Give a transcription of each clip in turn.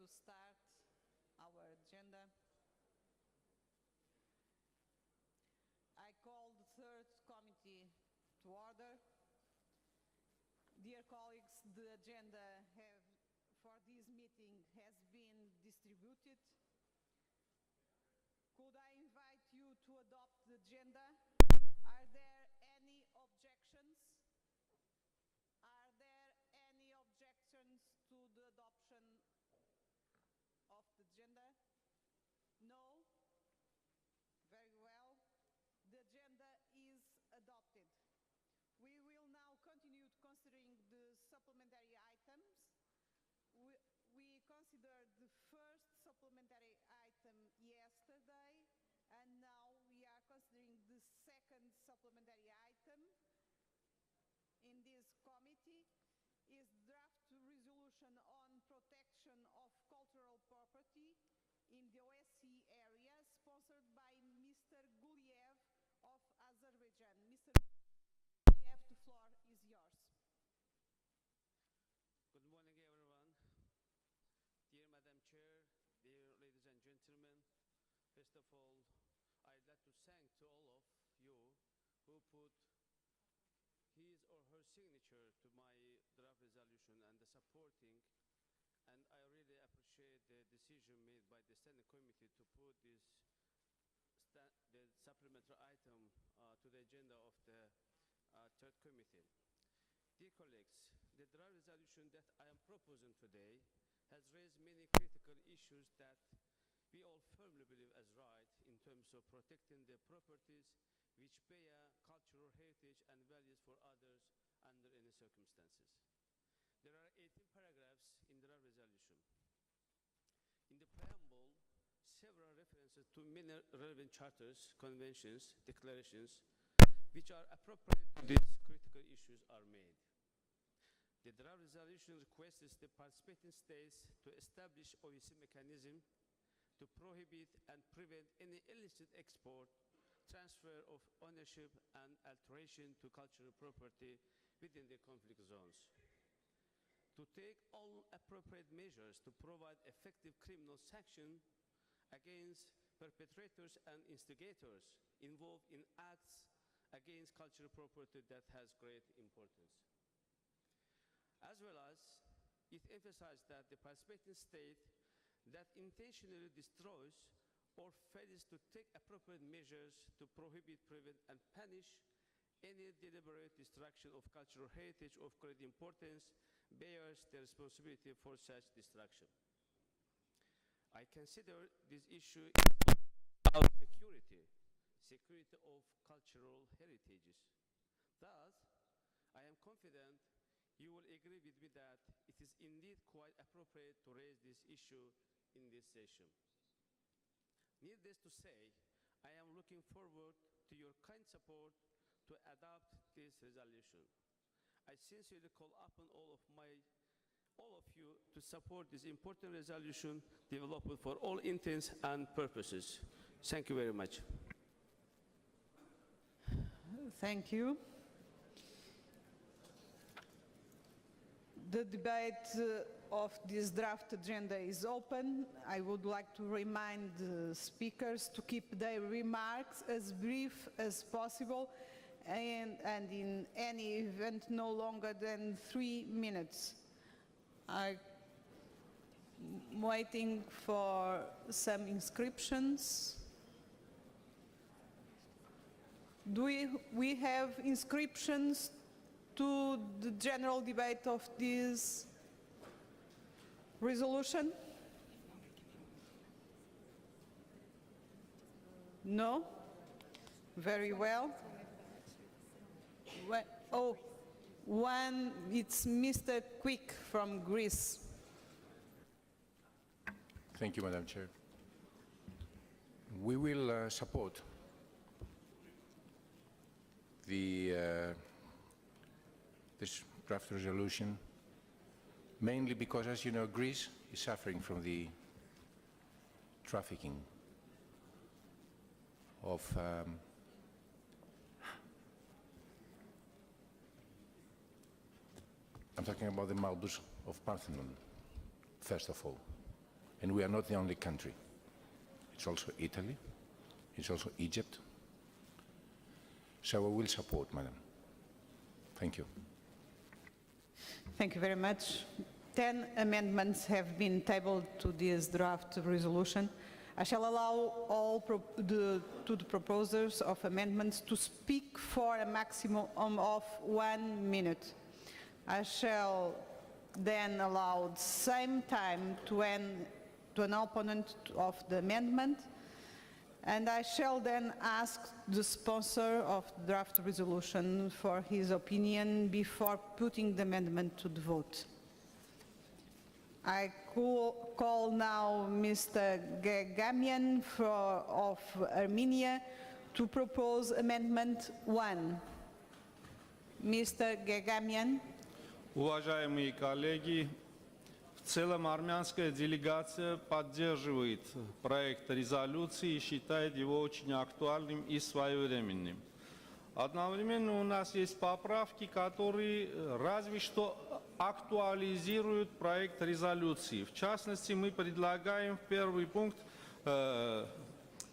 start our agenda. I call the third committee to order. Dear colleagues, the agenda for this meeting has been distributed. Could I invite you to adopt the agenda? Are there any objections? Are there any objections to the adoption of the agenda? No? Very well. The agenda is adopted. We will now continue considering the supplementary items. We considered the first supplementary item yesterday, and now we are considering the second supplementary item in this committee is draft resolution on protection of cultural property in the OSCE area, sponsored by Mr. Guliev of Azerbaijan. Mr. Guliev, the floor is yours. Good morning, everyone. Dear Madam Chair, dear ladies and gentlemen, first of all, I'd like to thank to all of you who put his or her signature to my draft resolution and the supporting, and I really appreciate the decision made by the Standing Committee to put the supplementary item to the agenda of the Third Committee. Dear colleagues, the draft resolution that I am proposing today has raised many critical issues that we all firmly believe as right in terms of protecting the properties which bear cultural heritage and values for others under any circumstances. There are 18 paragraphs in the resolution. In the preamble, several references to many relevant charters, conventions, declarations, which are appropriate to these critical issues are made. The draft resolution requests the participating states to establish OSCE mechanism to prohibit and prevent any illicit export, transfer of ownership and alteration to cultural property within the conflict zones. To take all appropriate measures to provide effective criminal sanction against perpetrators and instigators involved in acts against cultural property that has great importance. As well as it emphasized that the participating state that intentionally destroys or fails to take appropriate measures to prohibit, prevent, and punish any deliberate destruction of cultural heritage of great importance bears the responsibility for such destruction. I consider this issue about security of cultural heritages. Thus, I am confident you will agree with me that it is indeed quite appropriate to raise this issue in this session. Needless to say, I am looking forward to your kind support to adopt this resolution. I sincerely call upon all of you to support this important resolution developed for all intents and purposes. Thank you very much. Thank you. The debate of this draft agenda is open. I would like to remind the speakers to keep their remarks as brief as possible and in any event no longer than 3 minutes. I'm waiting for some inscriptions. Do we have inscriptions to the general debate of this resolution? No? Very well. It's Mr. Quick from Greece. Thank you, Madam Chair. We will support this draft resolution, mainly because, as you know, Greece is suffering from the trafficking of I'm talking about the Malbus of Parthenon, first of all. And we are not the only country. It's also Italy, it's also Egypt. So I will support, Madam. Thank you. Thank you very much. 10 amendments have been tabled to this draft resolution. I shall allow all the proposers of amendments to speak for a maximum of 1 minute. I shall then allow the same time to an opponent of the amendment, and I shall then ask the sponsor of the draft resolution for his opinion before putting the amendment to the vote. I call now Mr. Gagamian of Armenia to propose Amendment 1. Mr. Gagamian. Уважаемые коллеги, в целом армянская делегация поддерживает проект резолюции и считает его очень актуальным и своевременным. Одновременно у нас есть поправки, которые разве что актуализируют проект резолюции. В частности, мы предлагаем в первый пункт в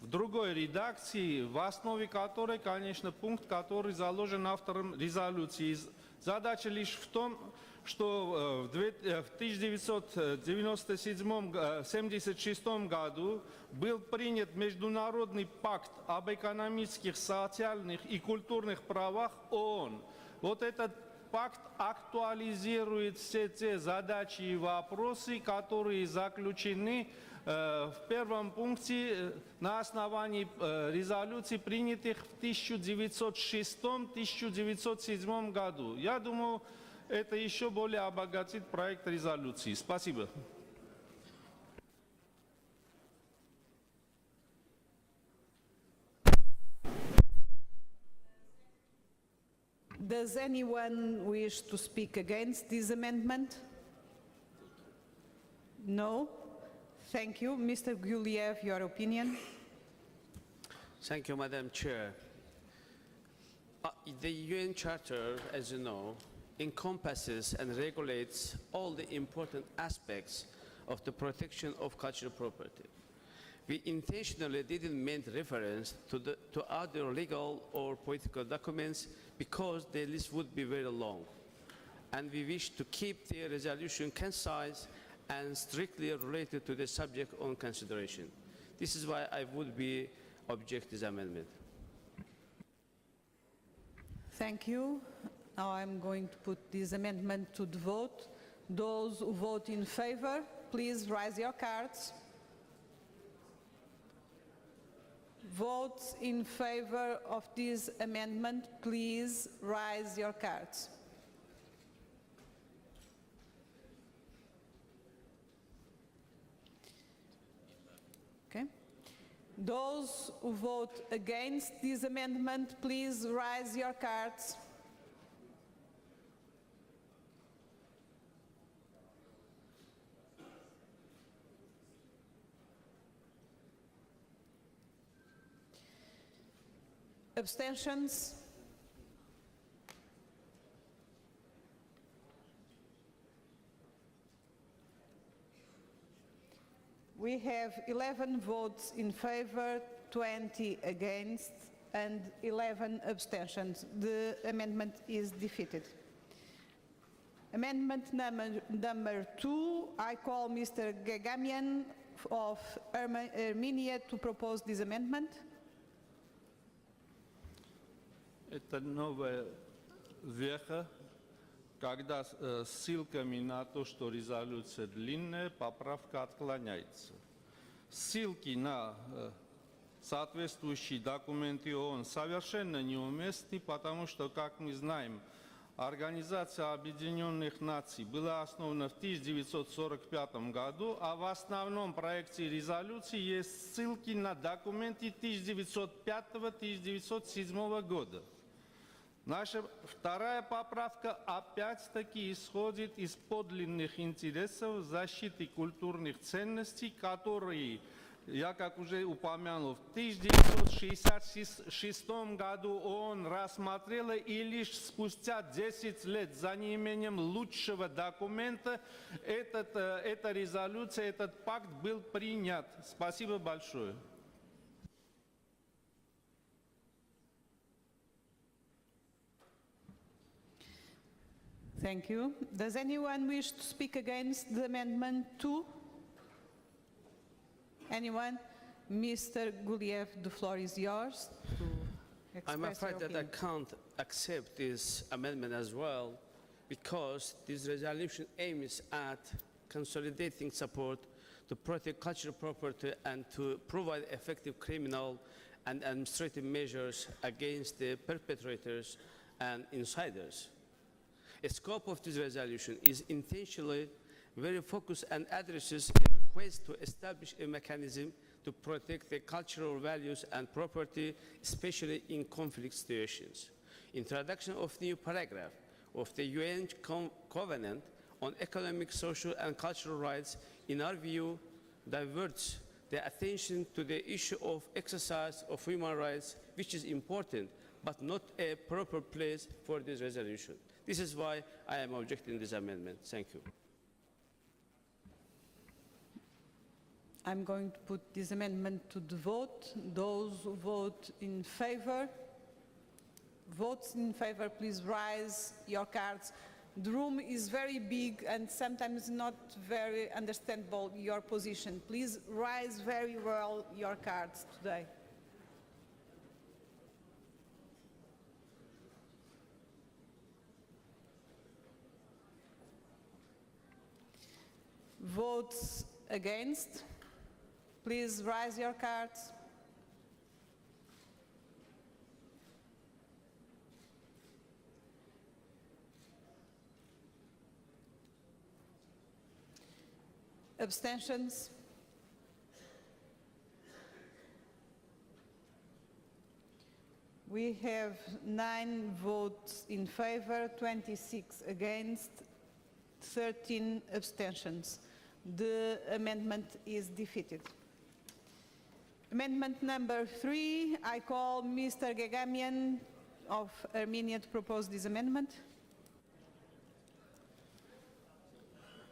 другой редакции, в основе которой, конечно, пункт, который заложен автором резолюции. Задача лишь в том, что в 1976 году был принят Международный пакт об экономических, социальных и культурных правах ООН. Вот этот пакт актуализирует все те задачи и вопросы, которые заключены в первом пункте на основании резолюций, принятых в 1906-1907 году. Я думаю, это еще более обогатит проект резолюции. Спасибо. Does anyone wish to speak against this amendment? No? Thank you. Mr. Guliev, your opinion? Thank you, Madam Chair. The UN Charter, as you know, encompasses and regulates all the important aspects of the protection of cultural property. We intentionally didn't make reference to other legal or political documents because the list would be very long. And we wish to keep the resolution concise and strictly related to the subject on consideration. This is why I would be object this amendment. Thank you. Now I'm going to put this amendment to the vote. Those who vote in favor, please raise your cards. Votes in favor of this amendment, please raise your cards. Okay. Those who vote against this amendment, please raise your cards. Abstentions? We have 11 votes in favor, 20 against, and 11 abstentions. The amendment is defeated. Amendment number 2, I call Mr. Gagamian of Armenia to propose this amendment. Это новая веха, когда ссылками на то, что резолюция длинная, поправка отклоняется. Ссылки на соответствующие документы ООН совершенно неуместны, потому что, как мы знаем, Организация Объединенных Наций была основана в 1945 году, а в основном проекте резолюции есть ссылки на документы 1905-1907 года. Наша вторая поправка опять-таки исходит из подлинных интересов защиты культурных ценностей, которые я, как уже упомянул, в 1966 году ООН рассмотрела, и лишь спустя 10 лет за неимением лучшего документа эта резолюция, этот пакт был принят. Спасибо большое. Thank you. Does anyone wish to speak against the amendment 2? Anyone? Mr. Guliev, the floor is yours to I'm express afraid your that I opinion. can't accept this amendment as well, because this resolution aims at consolidating support to protect cultural property and to provide effective criminal and administrative measures against the perpetrators and insiders. The scope of this resolution is intentionally very focused and addresses a request to establish a mechanism to protect the cultural values and property, especially in conflict situations. Introduction of new paragraph of the UN Covenant on Economic, Social and Cultural Rights, in our view, diverts the attention to the issue of exercise of human rights, which is important, but not a proper place for this resolution. This is why I am objecting this amendment. Thank you. I'm going to put this amendment to the vote. Those who vote in favor, votes in favor, please raise your cards. The room is very big and sometimes not very understandable your position. Please raise very well your cards today. Votes against, please raise your cards. Abstentions? We have 9 votes in favor, 26 against, 13 abstentions. The amendment is defeated. Amendment number 3, I call Mr. Gagamian of Armenia to propose this amendment.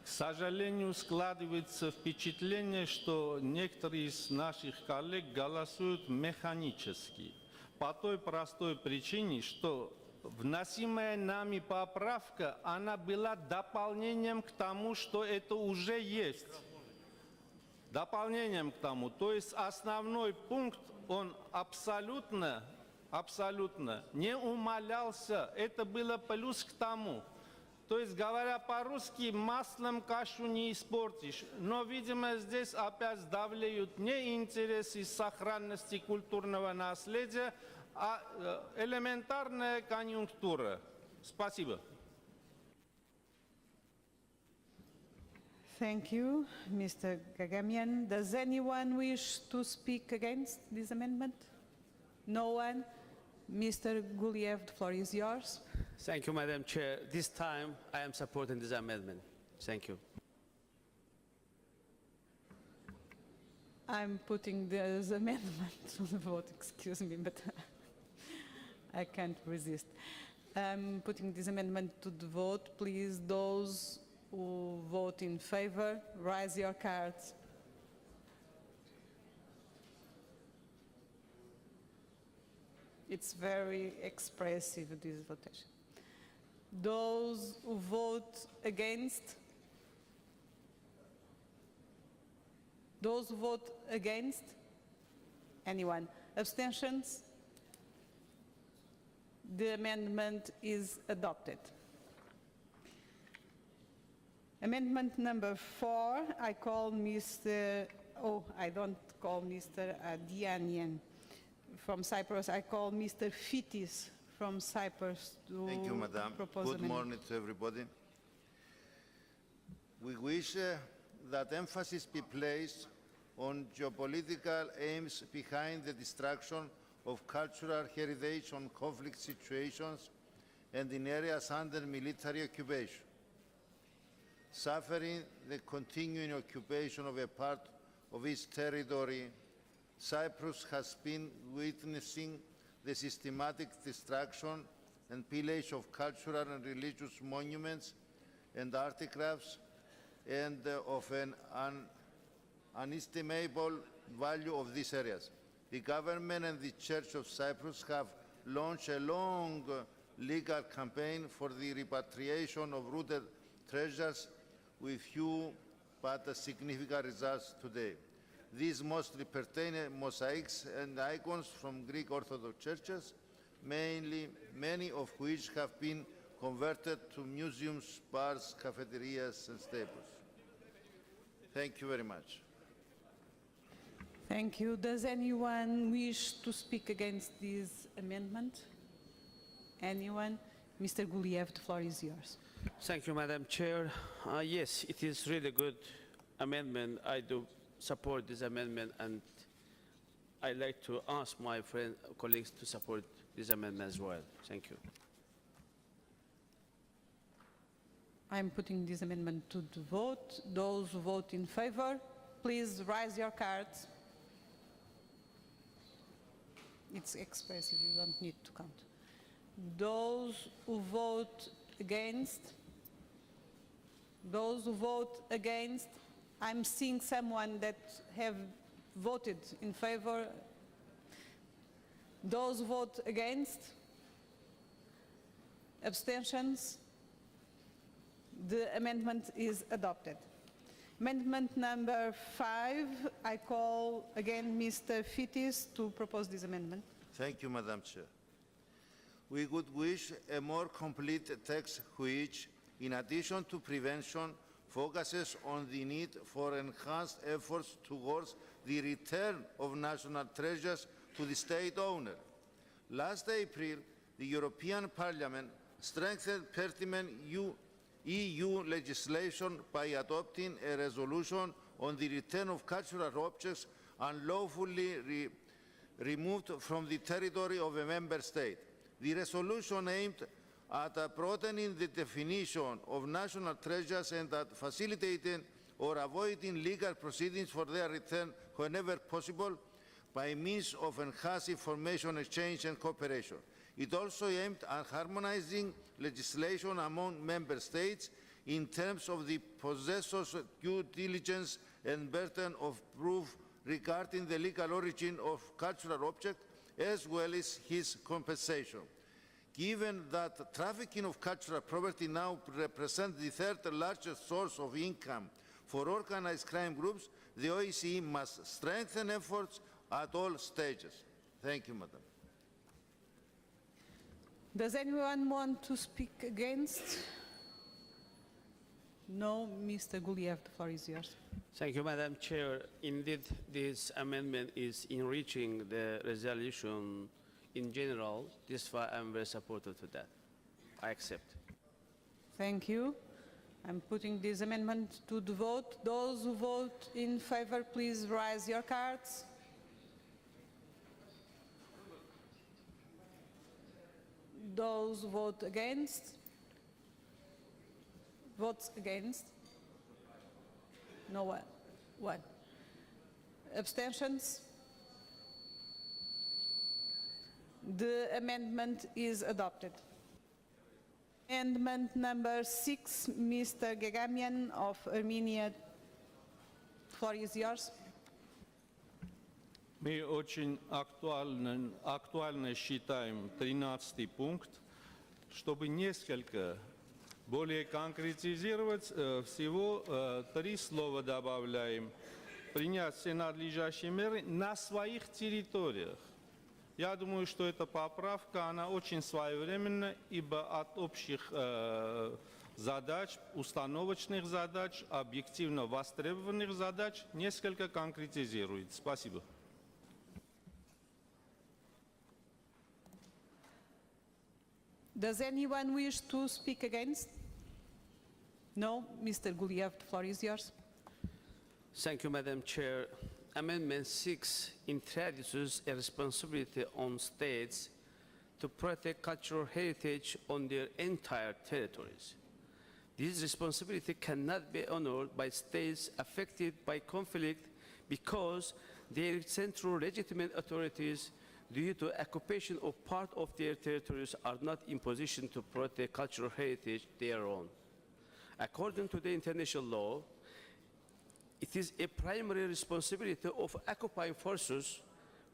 К сожалению, складывается впечатление, что некоторые из наших коллег голосуют механически. По той простой причине, что вносимая нами поправка, она была дополнением к тому, что это уже есть. Дополнением к тому. То есть основной пункт, он абсолютно не умалялся. Это было плюс к тому. То есть, говоря по-русски, маслом кашу не испортишь. Но, видимо, здесь опять давлеют не интересы сохранности культурного наследия, а элементарная конъюнктура. Спасибо. Thank you, Mr. Gagamian. Does anyone wish to speak against this amendment? No one? Mr. Guliev, the floor is yours. Thank you, Madam Chair. This time, I am supporting this amendment. Thank you. I'm putting this amendment to the vote, excuse me, but I can't resist. I'm putting this amendment to the vote. Please, those who vote in favor, raise your cards. It's very expressive, this votation. Those who vote against? Those who vote against? Anyone? Abstentions? The amendment is adopted. Amendment number 4, I call Mr. I don't call Mr. Adianian from Cyprus. I call Mr. Fitis from Cyprus to Thank you, Madam. propose Good amendment. morning to everybody. We wish that emphasis be placed on geopolitical aims behind the destruction of cultural heritage on conflict situations and in areas under military occupation. Suffering the continuing occupation of a part of its territory, Cyprus has been witnessing the systematic destruction and pillage of cultural and religious monuments and artifacts, and of an unestimable value of these areas. The government and the Church of Cyprus have launched a long legal campaign for the repatriation of rooted treasures with few but significant results today. These mostly pertain to mosaics and icons from Greek Orthodox churches, many of which have been converted to museums, bars, cafeterias, and stables. Thank you very much. Thank you. Does anyone wish to speak against this amendment? Anyone? Mr. Guliev, the floor is yours. Thank you, Madam Chair. Yes, it is really good amendment. I do support this amendment, and I'd like to ask my colleagues to support this amendment as well. Thank you. I'm putting this amendment to the vote. Those who vote in favor, please raise your cards. It's expressive, you don't need to count. Those who vote against, I'm seeing someone that have voted in favor. Those who vote against, abstentions, the amendment is adopted. Amendment number 5, I call again Mr. Fitis to propose this amendment. Thank you, Madam Chair. We would wish a more complete text which, in addition to prevention, focuses on the need for enhanced efforts towards the return of national treasures to the state owner. Last April, the European Parliament strengthened pertinent EU legislation by adopting a resolution on the return of cultural objects unlawfully removed from the territory of a member state. The resolution aimed at broadening the definition of national treasures and at facilitating or avoiding legal proceedings for their return whenever possible by means of enhanced information exchange and cooperation. It also aimed at harmonizing legislation among member states in terms of the possessor's due diligence and burden of proof regarding the legal origin of cultural object, as well as his compensation. Given that trafficking of cultural property now represents the third largest source of income for organized crime groups, the OSCE must strengthen efforts at all stages. Thank you, Madam. Does anyone want to speak against? No, Mr. Guliev, the floor is yours. Thank you, Madam Chair. Indeed, this amendment is enriching the resolution in general. This is why I'm very supportive to that. I accept. Thank you. I'm putting this amendment to the vote. Those who vote in favor, please raise your cards. Those who vote against? Votes against? No one. One. Abstentions? The amendment is adopted. Amendment number 6, Mr. Gagamian of Armenia. Floor is yours. Мы очень актуально считаем 13-й пункт, чтобы несколько более конкретизировать, всего 3 слова добавляем. Принять все надлежащие меры на своих территориях. Я думаю, что эта поправка, она очень своевременна, ибо от общих задач, установочных задач, объективно востребованных задач несколько конкретизирует. Спасибо. Does anyone wish to speak against? No? Mr. Guliev, the floor is yours. Thank you, Madam Chair. Amendment 6 introduces a responsibility on states to protect cultural heritage on their entire territories. This responsibility cannot be honored by states affected by conflict because their central legitimate authorities, due to occupation of part of their territories, are not in position to protect cultural heritage their own. According to the international law, it is a primary responsibility of occupying forces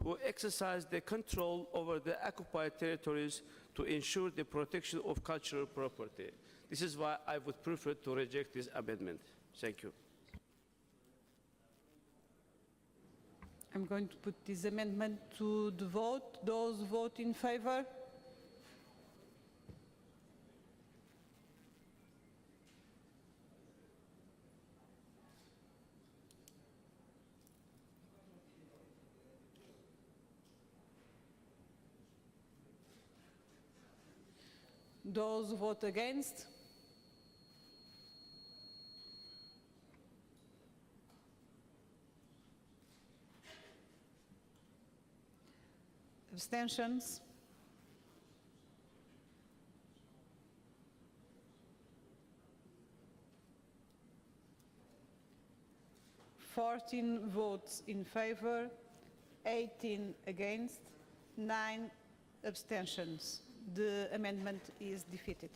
who exercise the control over the occupied territories to ensure the protection of cultural property. This is why I would prefer to reject this amendment. Thank you. I'm going to put this amendment to the vote. Those vote in favor? Those vote against? Abstentions? Fourteen votes in favor, 18 against, 9 abstentions. The amendment is defeated.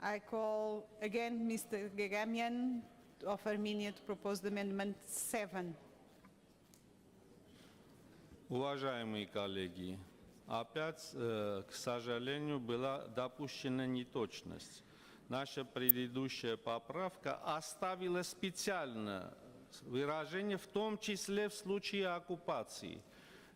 I call again Mr. Gagamian of Armenia to propose the amendment 7. Уважаемые коллеги, опять, к сожалению, была допущена неточность. Наша предыдущая поправка оставила специально выражение, в том числе в случае оккупации.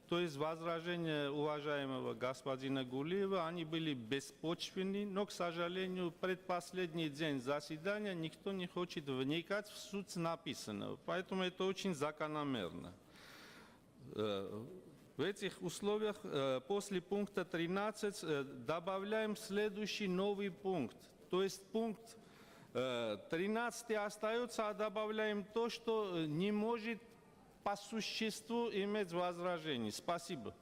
То есть возражения уважаемого господина Гулиева, они были беспочвенны, но, к сожалению, предпоследний день заседания никто не хочет вникать в суть написанного. Поэтому это очень закономерно. В этих условиях после пункта 13 добавляем следующий новый пункт. То есть пункт 13 остается, а добавляем то, что не может по существу иметь возражений. Спасибо.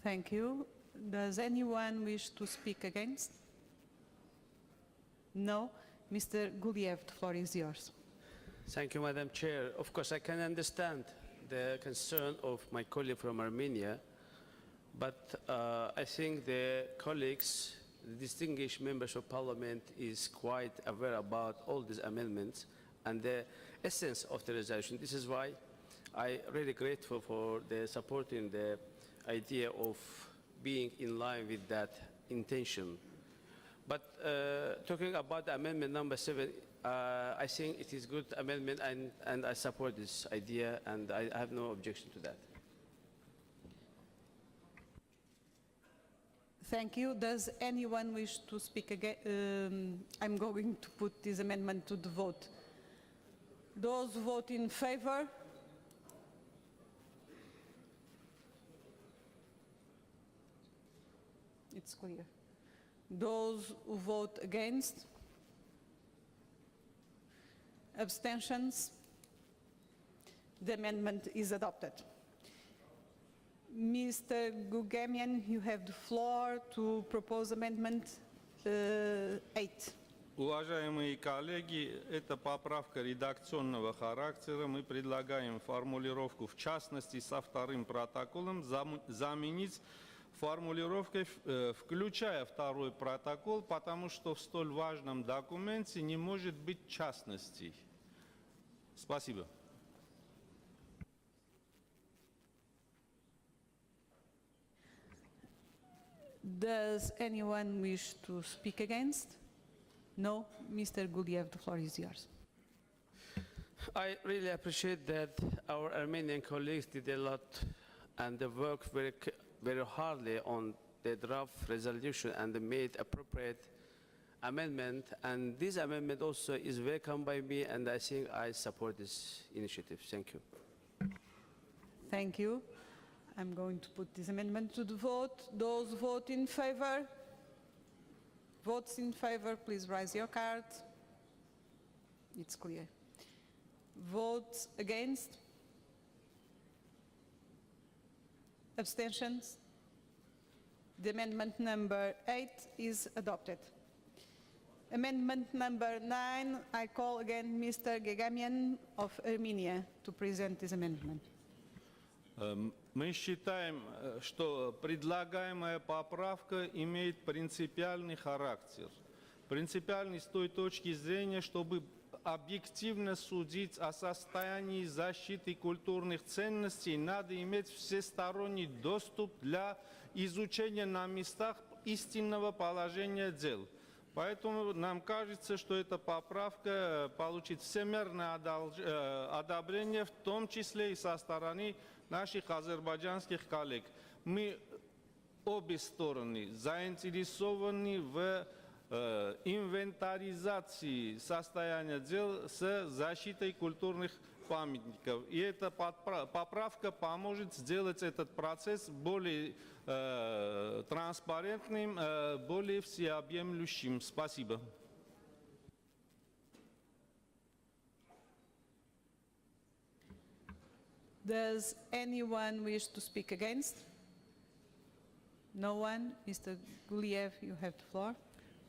Thank you. Does anyone wish to speak against? No. Mr. Guliev, the floor is yours. Thank you, Madam Chair. Of course, I can understand the concern of my colleague from Armenia, but I think the colleagues, the distinguished members of parliament, is quite aware about all these amendments and the essence of the resolution. This is why I'm really grateful for the supporting the idea of being in line with that intention. But talking about the amendment number 7, I think it is good amendment, and I support this idea, and I have no objection to that. Thank you. Does anyone wish to speak again? I'm going to put this amendment to the vote. Those who vote in favor? It's clear. Those who vote against? Abstentions? The amendment is adopted. Mr. Gugemian, you have the floor to propose amendment 8. Уважаемые коллеги, это поправка редакционного характера. Мы предлагаем формулировку «в частности со вторым протоколом» заменить формулировкой «включая второй протокол», потому что в столь важном документе не может быть частностей. Спасибо. Does anyone wish to speak against? No? Mr. Guliev, the floor is yours. I really appreciate that our Armenian colleagues did a lot and they worked very hardly on the draft resolution and they made appropriate amendment. And this amendment also is welcomed by me, and I think I support this initiative. Thank you. Thank you. I'm going to put this amendment to the vote. Those who vote in favor? Votes in favor, please raise your card. It's clear. Votes against? Abstentions? The amendment number 8 is adopted. Amendment number 9, I call again Mr. Gegamian of Armenia to present this amendment. Мы считаем, что предлагаемая поправка имеет принципиальный характер. Принципиальный с той точки зрения, чтобы объективно судить о состоянии защиты культурных ценностей, надо иметь всесторонний доступ для изучения на местах истинного положения дел. Поэтому нам кажется, что эта поправка получит всемирное одобрение, в том числе и со стороны наших азербайджанских коллег. Мы обе стороны заинтересованы в инвентаризации состояния дел с защитой культурных памятников. И эта поправка поможет сделать этот процесс более транспарентным, более всеобъемлющим. Спасибо. Does anyone wish to speak against? No one? Mr. Guliev, you have the floor.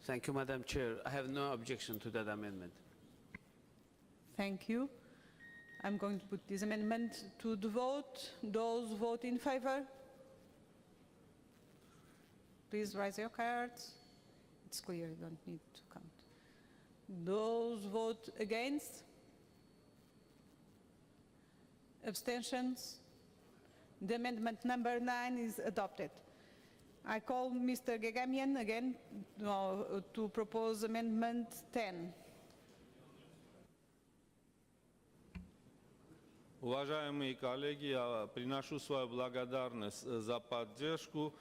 Thank you, Madam Chair. I have no objection to that amendment. Thank you. I'm going to put this amendment to the vote. Those vote in favor? Please raise your cards. It's clear, you don't need to count. Those vote against? Abstentions? The amendment number 9 is adopted. I call Mr. Gegamian again to propose amendment 10. Уважаемые коллеги, я приношу свою благодарность за поддержку.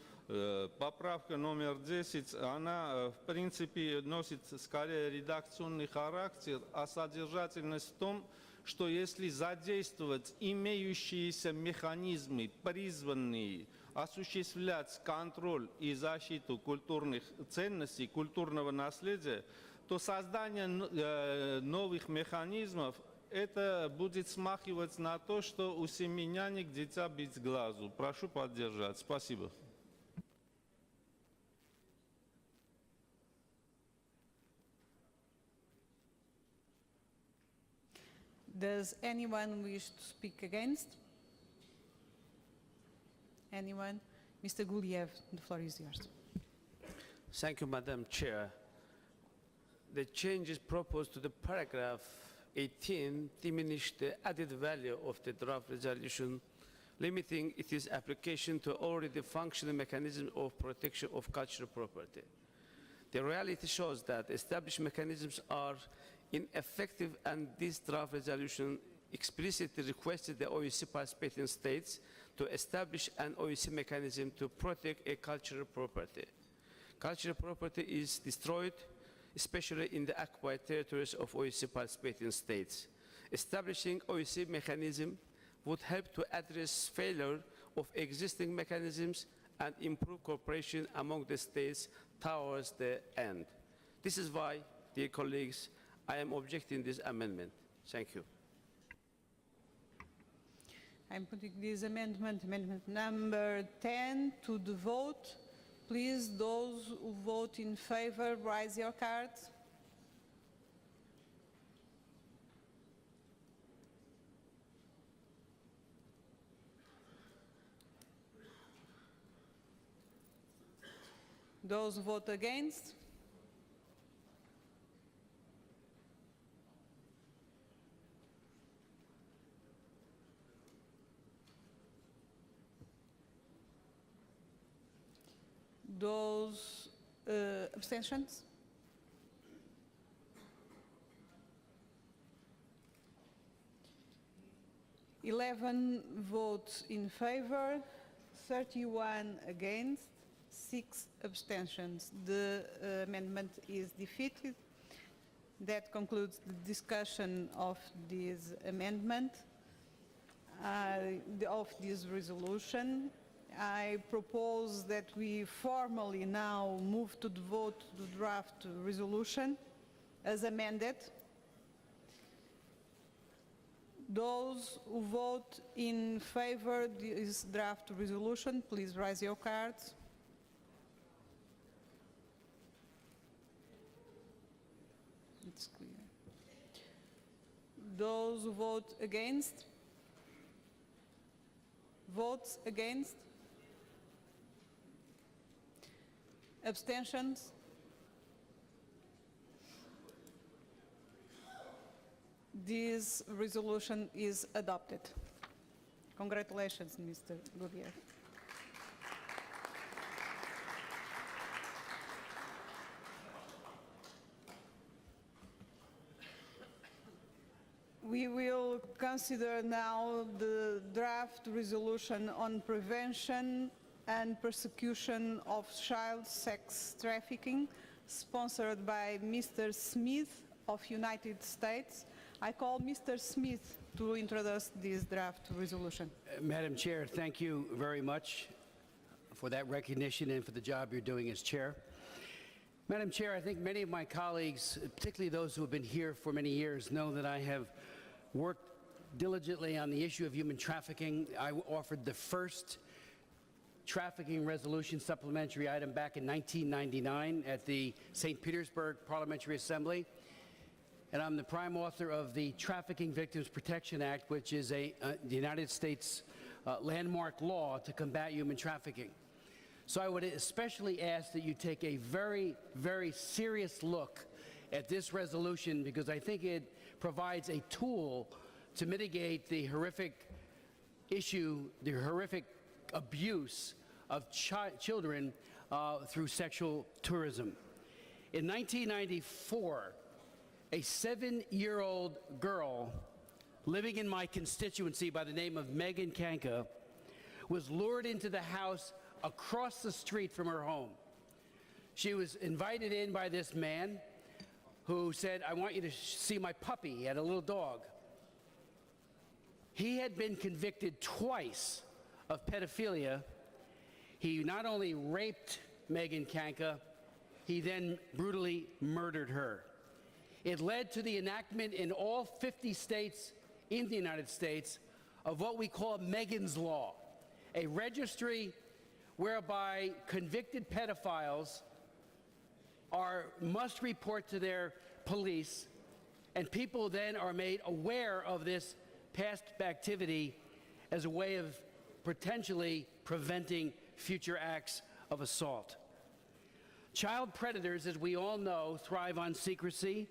Поправка номер 10, она в принципе носит скорее редакционный характер, а содержательность в том, что если задействовать имеющиеся механизмы, призванные осуществлять контроль и защиту культурных ценностей, культурного наследия, то создание новых механизмов это будет смахивать на то, что у семи нянек дитя без глазу. Прошу поддержать. Спасибо. Does anyone wish to speak against? Anyone? Mr. Guliev, the floor is yours. Thank you, Madam Chair. The changes proposed to the paragraph 18 diminish the added value of the draft resolution, limiting its application to already functioning mechanisms of protection of cultural property. The reality shows that established mechanisms are ineffective, and this draft resolution explicitly requested the OEC participating states to establish an OEC mechanism to protect a cultural property. Cultural property is destroyed, especially in the occupied territories of OEC participating states. Establishing OEC mechanism would help to address failure of existing mechanisms and improve cooperation among the states towards the end. This is why, dear colleagues, I am objecting this amendment. Thank you. I'm putting this amendment number 10 to the vote. Please, those who vote in favor, raise your cards. Those who vote against? Those abstentions? Eleven votes in favor, 31 against, 6 abstentions. The amendment is defeated. That concludes the discussion of this amendment, of this resolution. I propose that we formally now move to the vote to the draft resolution as amended. Those who vote in favor of this draft resolution, please raise your cards. It's clear. Those who vote against? Votes against? Abstentions? This resolution is adopted. Congratulations, Mr. Gouvier. We will consider now the draft resolution on prevention and persecution of child sex trafficking, sponsored by Mr. Smith of United States. I call Mr. Smith to introduce this draft resolution. Madam Chair, thank you very much for that recognition and for the job you're doing as chair. Madam Chair, I think many of my colleagues, particularly those who have been here for many years, know that I have worked diligently on the issue of human trafficking. I offered the first trafficking resolution supplementary item back in 1999 at the St. Petersburg Parliamentary Assembly. And I'm the prime author of the Trafficking Victims Protection Act, which is the United States landmark law to combat human trafficking. So I would especially ask that you take a very, very serious look at this resolution, because I think it provides a tool to mitigate the horrific issue, the horrific abuse of children through sexual tourism. In 1994, a 7-year-old girl living in my constituency by the name of Megan Kanka was lured into the house across the street from her home. She was invited in by this man who said, "I want you to see my puppy." He had a little dog. He had been convicted twice of pedophilia. He not only raped Megan Kanka, he then brutally murdered her. It led to the enactment in all 50 states in the United States of what we call Megan's Law, a registry whereby convicted pedophiles must report to their police, and people then are made aware of this past activity as a way of potentially preventing future acts of assault. Child predators, as we all know, thrive on secrecy,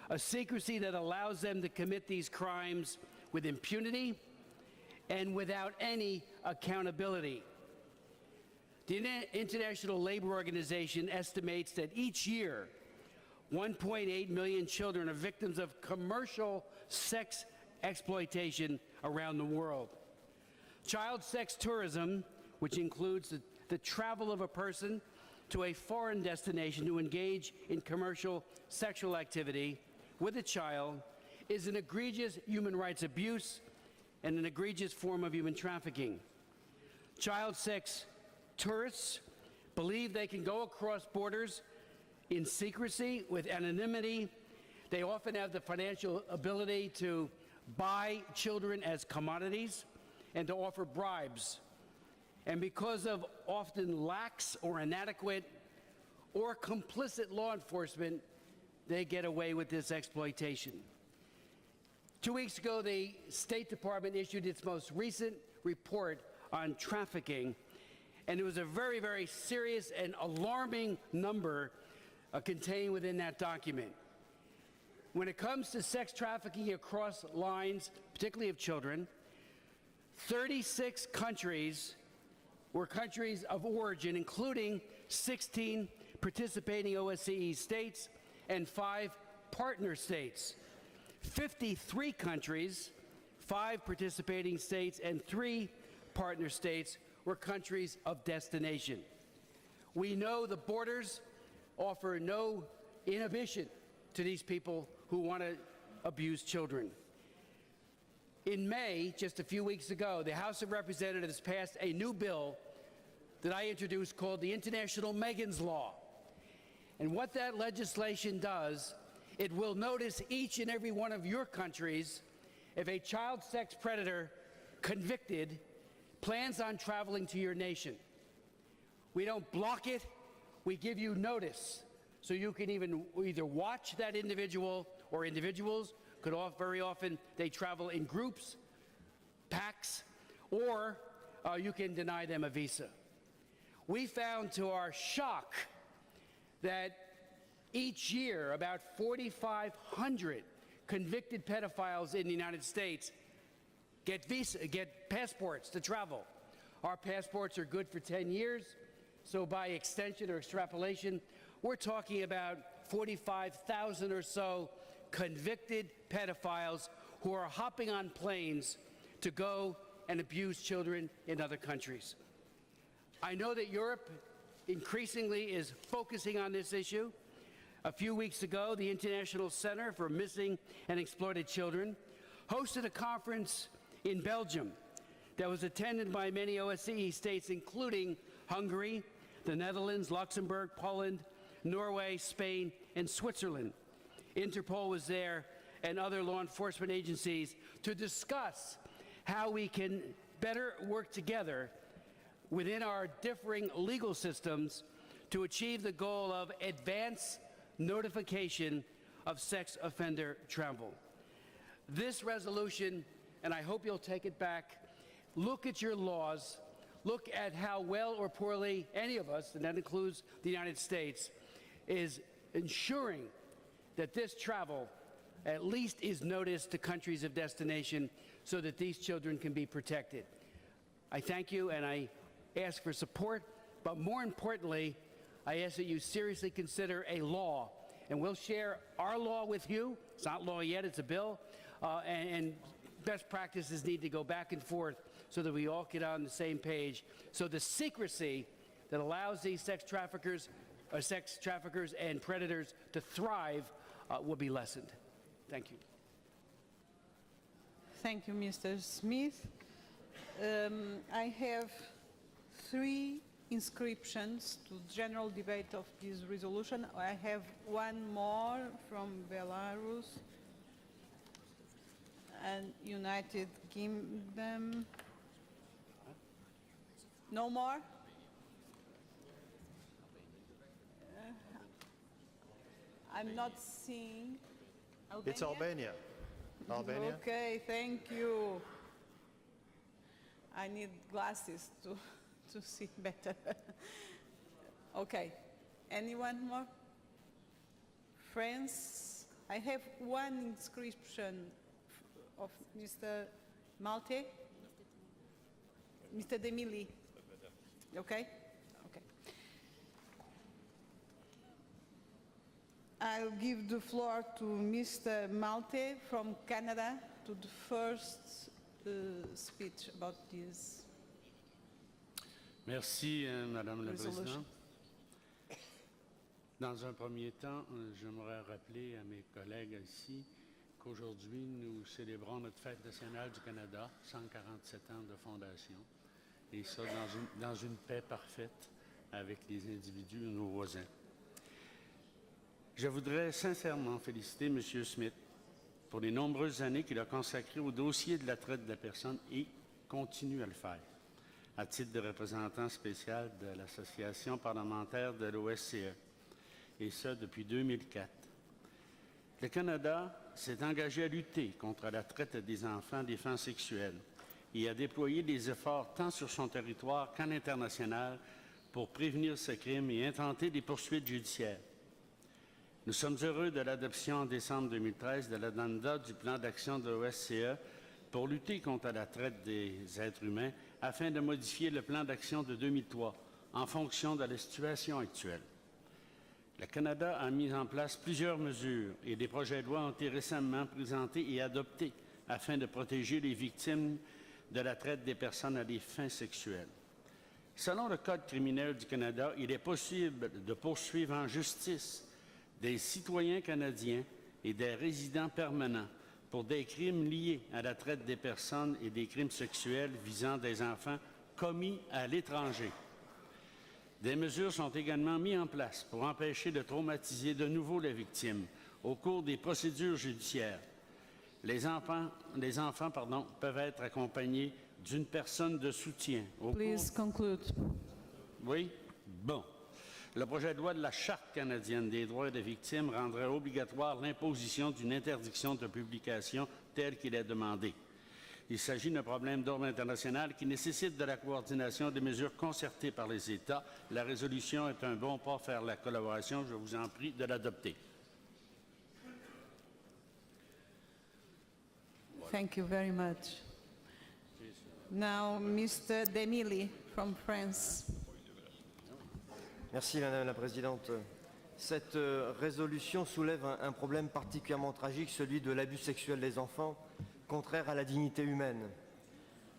a secrecy that allows them to commit these crimes with impunity and without any accountability. The International Labor Organization estimates that each year, 1.8 million children are victims of commercial sex exploitation around the world. Child sex tourism, which includes the travel of a person to a foreign destination to engage in commercial sexual activity with a child, is an egregious human rights abuse and an egregious form of human trafficking. Child sex tourists believe they can go across borders in secrecy with anonymity. They often have the financial ability to buy children as commodities and to offer bribes. And because of often lax or inadequate or complicit law enforcement, they get away with this exploitation. 2 weeks ago, the State Department issued its most recent report on trafficking, and it was a very, very serious and alarming number contained within that document. When it comes to sex trafficking across lines, particularly of children, 36 countries were countries of origin, including 16 participating OSCE states and 5 partner states. 53 countries, 5 participating states, and 3 partner states were countries of destination. We know the borders offer no inhibition to these people who want to abuse children. In May, just a few weeks ago, the House of Representatives passed a new bill that I introduced called the International Megan's Law. And what that legislation does, it will notice each and every one of your countries if a child sex predator convicted plans on traveling to your nation. We don't block it, we give you notice So you can either watch that individual, or individuals could very often they travel in groups, packs, or you can deny them a visa. We found to our shock that each year about 4,500 convicted pedophiles in the United States get passports to travel. Our passports are good for 10 years, so by extension or extrapolation, we're talking about 45,000 or so convicted pedophiles who are hopping on planes to go and abuse children in other countries. I know that Europe increasingly is focusing on this issue. A few weeks ago, the International Center for Missing and Exploited Children hosted a conference in Belgium that was attended by many OSCE states, including Hungary, the Netherlands, Luxembourg, Poland, Norway, Spain, and Switzerland. Interpol was there and other law enforcement agencies to discuss how we can better work together within our differing legal systems to achieve the goal of advance notification of sex offender travel. This resolution, and I hope you'll take it back, look at your laws, look at how well or poorly any of us, and that includes the United States, is ensuring that this travel at least is noticed to countries of destination so that these children can be protected. I thank you and I ask for support, but more importantly, I ask that you seriously consider a law, and we'll share our law with you. It's not law yet, it's a bill, and best practices need to go back and forth so that we all get on the same page, so the secrecy that allows these sex traffickers and predators to thrive will be lessened. Thank you. Thank you, Mr. Smith. I have 3 inscriptions to general debate of this resolution. I have one more from Belarus and United Kingdom. No more? I'm not seeing. Albania? It's Albania. Albania. Okay, thank you. I need glasses to see better. Okay, anyone more? France? I have one inscription of Mr. Malte. Mr. Demili. Okay? Okay. I'll give the floor to Mr. Malte from Canada to the first speech about this. Merci, Madame la Resolution. Présidente. Dans un premier temps, j'aimerais rappeler à mes collègues ici qu'aujourd'hui, nous célébrons notre fête nationale du Canada, 147 ans de fondation, et ça dans une paix parfaite avec les individus, nos voisins. Je voudrais sincèrement féliciter M. Smith pour les nombreuses années qu'il a consacrées au dossier de la traite de personnes et continue à le faire, à titre de représentant spécial de l'Association parlementaire de l'OSCE, et ce depuis 2004. Le Canada s'est engagé à lutter contre la traite des enfants, des fins sexuelles, et à déployer des efforts tant sur son territoire qu'à l'international pour prévenir ce crime et intenter des poursuites judiciaires. Nous sommes heureux de l'adoption en décembre 2013 de l'agenda du plan d'action de l'OSCE pour lutter contre la traite des êtres humains afin de modifier le plan d'action de 2003 en fonction de la situation actuelle. Le Canada a mis en place plusieurs mesures et des projets de loi ont été récemment présentés et adoptés afin de protéger les victimes de la traite des personnes à des fins sexuelles. Selon le Code criminel du Canada, il est possible de poursuivre en justice des citoyens canadiens et des résidents permanents pour des crimes liés à la traite des personnes et des crimes sexuels visant des enfants commis à l'étranger. Des mesures sont également mises en place pour empêcher de traumatiser de nouveau les victimes au cours des procédures judiciaires. Les enfants peuvent être accompagnés d'une personne de soutien. Please conclude. Oui? Bon. Le projet de loi de la Charte canadienne des droits des victimes rendrait obligatoire l'imposition d'une interdiction de publication telle qu'il est demandé. Il s'agit d'un problème d'ordre international qui nécessite de la coordination des mesures concertées par les États. La résolution est un bon pas vers la collaboration. Je vous en prie de l'adopter. Thank you very much. Now, Mr. Demili from France. Merci Madame la Présidente. Cette résolution soulève un problème particulièrement tragique, celui de l'abus sexuel des enfants, contraire à la dignité humaine.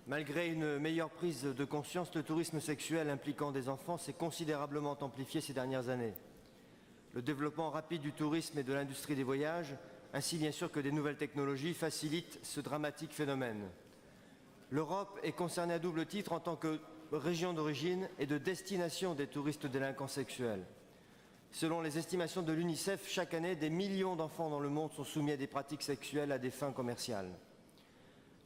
Malgré une meilleure prise de conscience, le tourisme sexuel impliquant des enfants s'est considérablement amplifié ces dernières années. Le développement rapide du tourisme et de l'industrie des voyages, ainsi bien sûr que des nouvelles technologies, facilitent ce dramatique phénomène. L'Europe est concernée à double titre en tant que région d'origine et de destination des touristes délinquants sexuels. Selon les estimations de l'UNICEF, chaque année, des millions d'enfants dans le monde sont soumis à des pratiques sexuelles à des fins commerciales.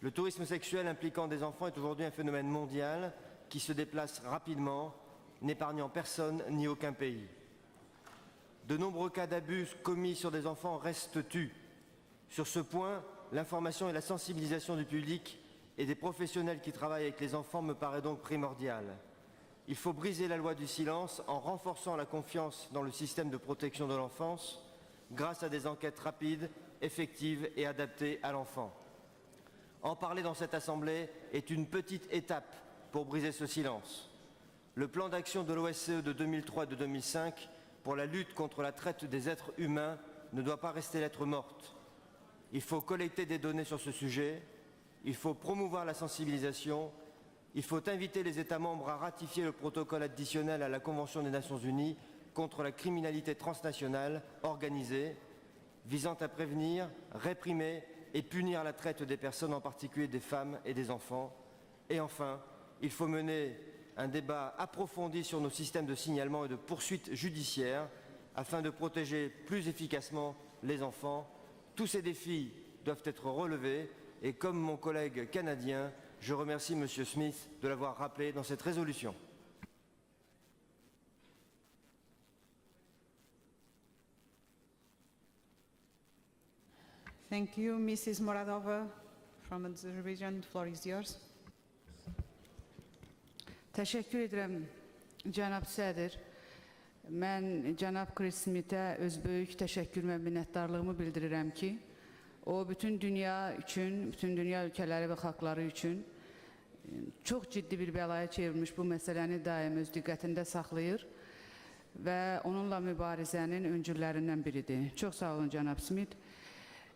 Le tourisme sexuel impliquant des enfants est aujourd'hui un phénomène mondial qui se déplace rapidement, n'épargnant personne ni aucun pays. De nombreux cas d'abus commis sur des enfants restent tus. Sur ce point, l'information et la sensibilisation du public et des professionnels qui travaillent avec les enfants me paraît donc primordiale. Il faut briser la loi du silence en renforçant la confiance dans le système de protection de l'enfance grâce à des enquêtes rapides, effectives et adaptées à l'enfant. En parler dans cette Assemblée est une petite étape pour briser ce silence. Le plan d'action de l'OSCE de 2003 et de 2005 pour la lutte contre la traite des êtres humains ne doit pas rester lettre morte. Il faut collecter des données sur ce sujet, il faut promouvoir la sensibilisation, il faut inviter les États membres à ratifier le protocole additionnel à la Convention des Nations Unies contre la criminalité transnationale organisée, visant à prévenir, réprimer et punir la traite des personnes, en particulier des femmes et des enfants. Et enfin, il faut mener un débat approfondi sur nos systèmes de signalement et de poursuite judiciaire afin de protéger plus efficacement les enfants. Tous ces défis doivent être relevés et comme mon collègue canadien, je remercie M. Smith de l'avoir rappelé dans cette résolution. Thank you, Mrs. Moradova from Azerbaijan. The floor is yours. Təşəkkür edirəm, cənab sədr. Mən cənab Chris Smithə öz böyük təşəkkür və minnətdarlığımı bildirirəm ki, o bütün dünya üçün, bütün dünya ölkələri və xalqları üçün çox ciddi bir bəlaya çevrilmiş bu məsələni daim öz diqqətində saxlayır və onunla mübarizənin öncüllərindən biridir. Çox sağ olun, cənab Smith.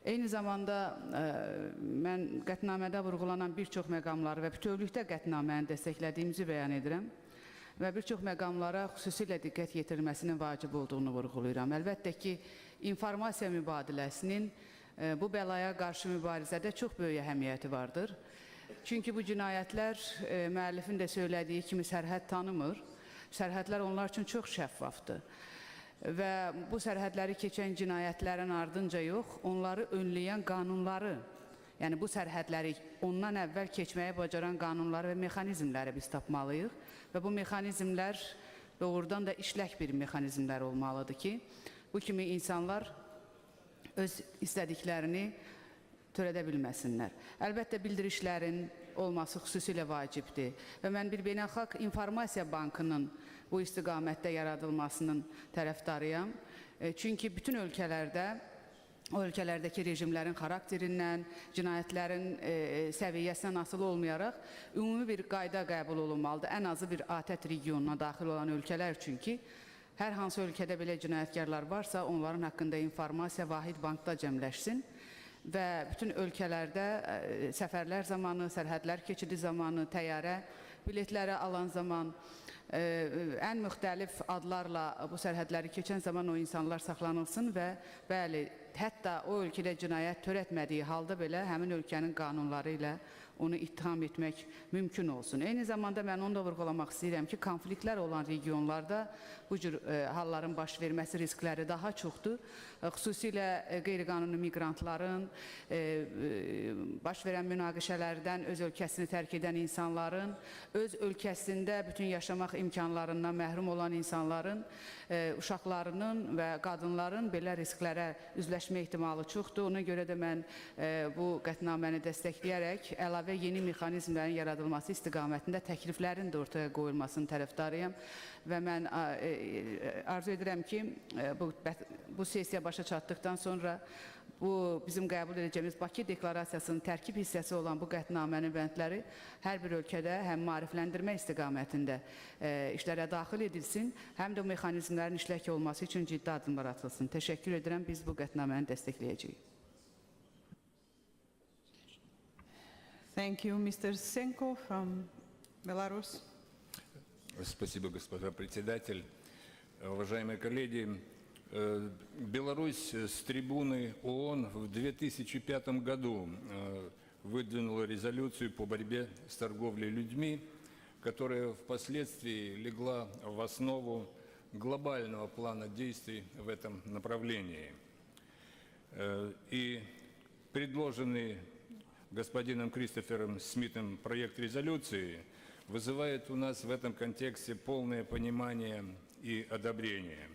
Eyni zamanda mən qətnamədə vurğulanan bir çox məqamları və bütövlükdə qətnaməni dəstəklədiyimizi bəyan edirəm və bir çox məqamlara xüsusilə diqqət yetirilməsinin vacib olduğunu vurğulayıram. Əlbəttə ki, informasiya mübadiləsinin bu bəlaya qarşı mübarizədə çox böyük əhəmiyyəti vardır. Çünki bu cinayətlər müəllifin də söylədiyi kimi sərhəd tanımır. Sərhədlər onlar üçün çox şəffafdır. Və bu sərhədləri keçən cinayətlərin ardınca yox, onları önləyən qanunları, yəni bu sərhədləri ondan əvvəl keçməyə bacaran qanunları və mexanizmləri biz tapmalıyıq. Və bu mexanizmlər doğrudan da işlək bir mexanizmlər olmalıdır ki, bu kimi insanlar öz istədiklərini törədə bilməsinlər. Əlbəttə bildirişlərin olması xüsusilə vacibdir və mən bir beynəlxalq informasiya bankının bu istiqamətdə yaradılmasının tərəfdarıyam. Çünki bütün ölkələrdə, o ölkələrdəki rejimlərin xarakterindən, cinayətlərin səviyyəsindən asılı olmayaraq ümumi bir qayda qəbul olunmalıdır. Ən azı bir ATƏT regionuna daxil olan ölkələr çünki hər hansı ölkədə belə cinayətkarlar varsa, onların haqqında informasiya vahid bankda cəmləşsin və bütün ölkələrdə səfərlər zamanı, sərhədlər keçidi zamanı, təyyarə biletləri alan zaman, ən müxtəlif adlarla bu sərhədləri keçən zaman o insanlar saxlanılsın və bəli, hətta o ölkədə cinayət törətmədiyi halda belə həmin ölkənin qanunları ilə onu ittiham etmək mümkün olsun. Eyni zamanda mən onu da vurğulamaq istəyirəm ki, konfliktlər olan regionlarda bu cür halların baş verməsi riskləri daha çoxdur. Xüsusilə qeyri-qanuni miqrantların, baş verən münaqişələrdən öz ölkəsini tərk edən insanların, öz ölkəsində bütün yaşamaq imkanlarından məhrum olan insanların, uşaqlarının və qadınların belə risklərə üzləşmə ehtimalı çoxdur. Ona görə də mən bu qətnaməni dəstəkləyərək əlavə yeni mexanizmlərin yaradılması istiqamətində təkliflərin də ortaya qoyulmasının tərəfdarıyam və mən arzu edirəm ki, bu sessiya başa çatdıqdan sonra bu bizim qəbul edəcəyimiz Bakı Deklarasiyasının tərkib hissəsi olan bu qətnamənin bəndləri hər bir ölkədə həm maarifləndirmə istiqamətində işlərə daxil edilsin, həm də bu mexanizmlərin işlək olması üçün ciddi addımlar atılsın. Təşəkkür edirəm, biz bu qətnaməni dəstəkləyəcəyik. Thank you, Mr. Senko from Belarus. Спасибо, госпожа председатель. Уважаемые коллеги, Беларусь с трибуны ООН в 2005 году выдвинула резолюцию по борьбе с торговлей людьми, которая впоследствии легла в основу глобального плана действий в этом направлении. И предложенный господином Кристофером Смитом проект резолюции вызывает у нас в этом контексте полное понимание и одобрение.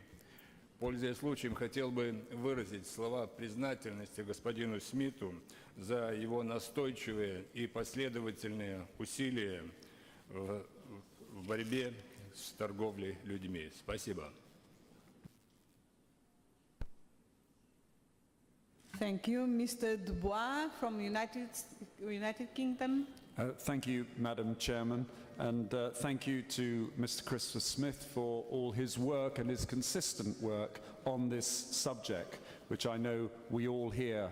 Пользуясь случаем, хотел бы выразить слова признательности господину Смиту за его настойчивые и последовательные усилия в борьбе с торговлей людьми. Спасибо. Thank you, Mr. Dubois from United Kingdom. Thank you, Madam Chairman, and thank you to Mr. Christopher Smith for all his work and his consistent work on this subject, which I know we all here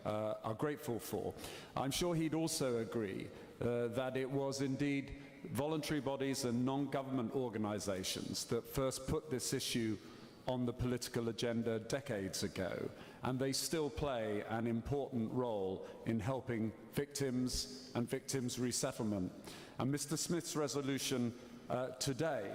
are grateful for. I'm sure he'd also agree that it was indeed voluntary bodies and non-government organizations that first put this issue on the political agenda decades ago, and they still play an important role in helping victims and victims' resettlement. And Mr. Smith's resolution today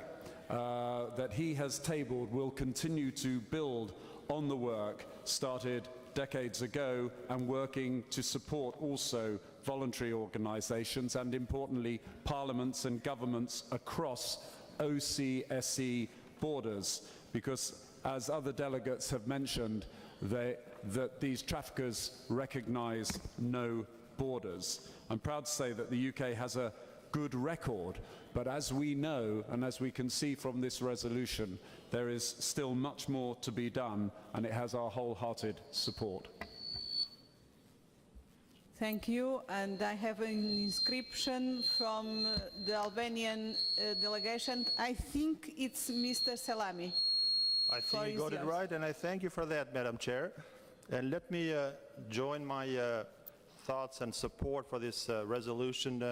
that he has tabled will continue to build on the work started decades ago and working to support also voluntary organizations and, importantly, parliaments and governments across OCSE borders, because as other delegates have mentioned, that these traffickers recognize no borders. I'm proud to say that the UK has a good record, but as we know and as we can see from this resolution, there is still much more to be done, and it has our wholehearted support. Thank you, and I have an inscription from the Albanian delegation. I think it's Mr. Selami. I think you got it right, and I thank you for that, Madam Chair. And let me join my thoughts and support for this resolution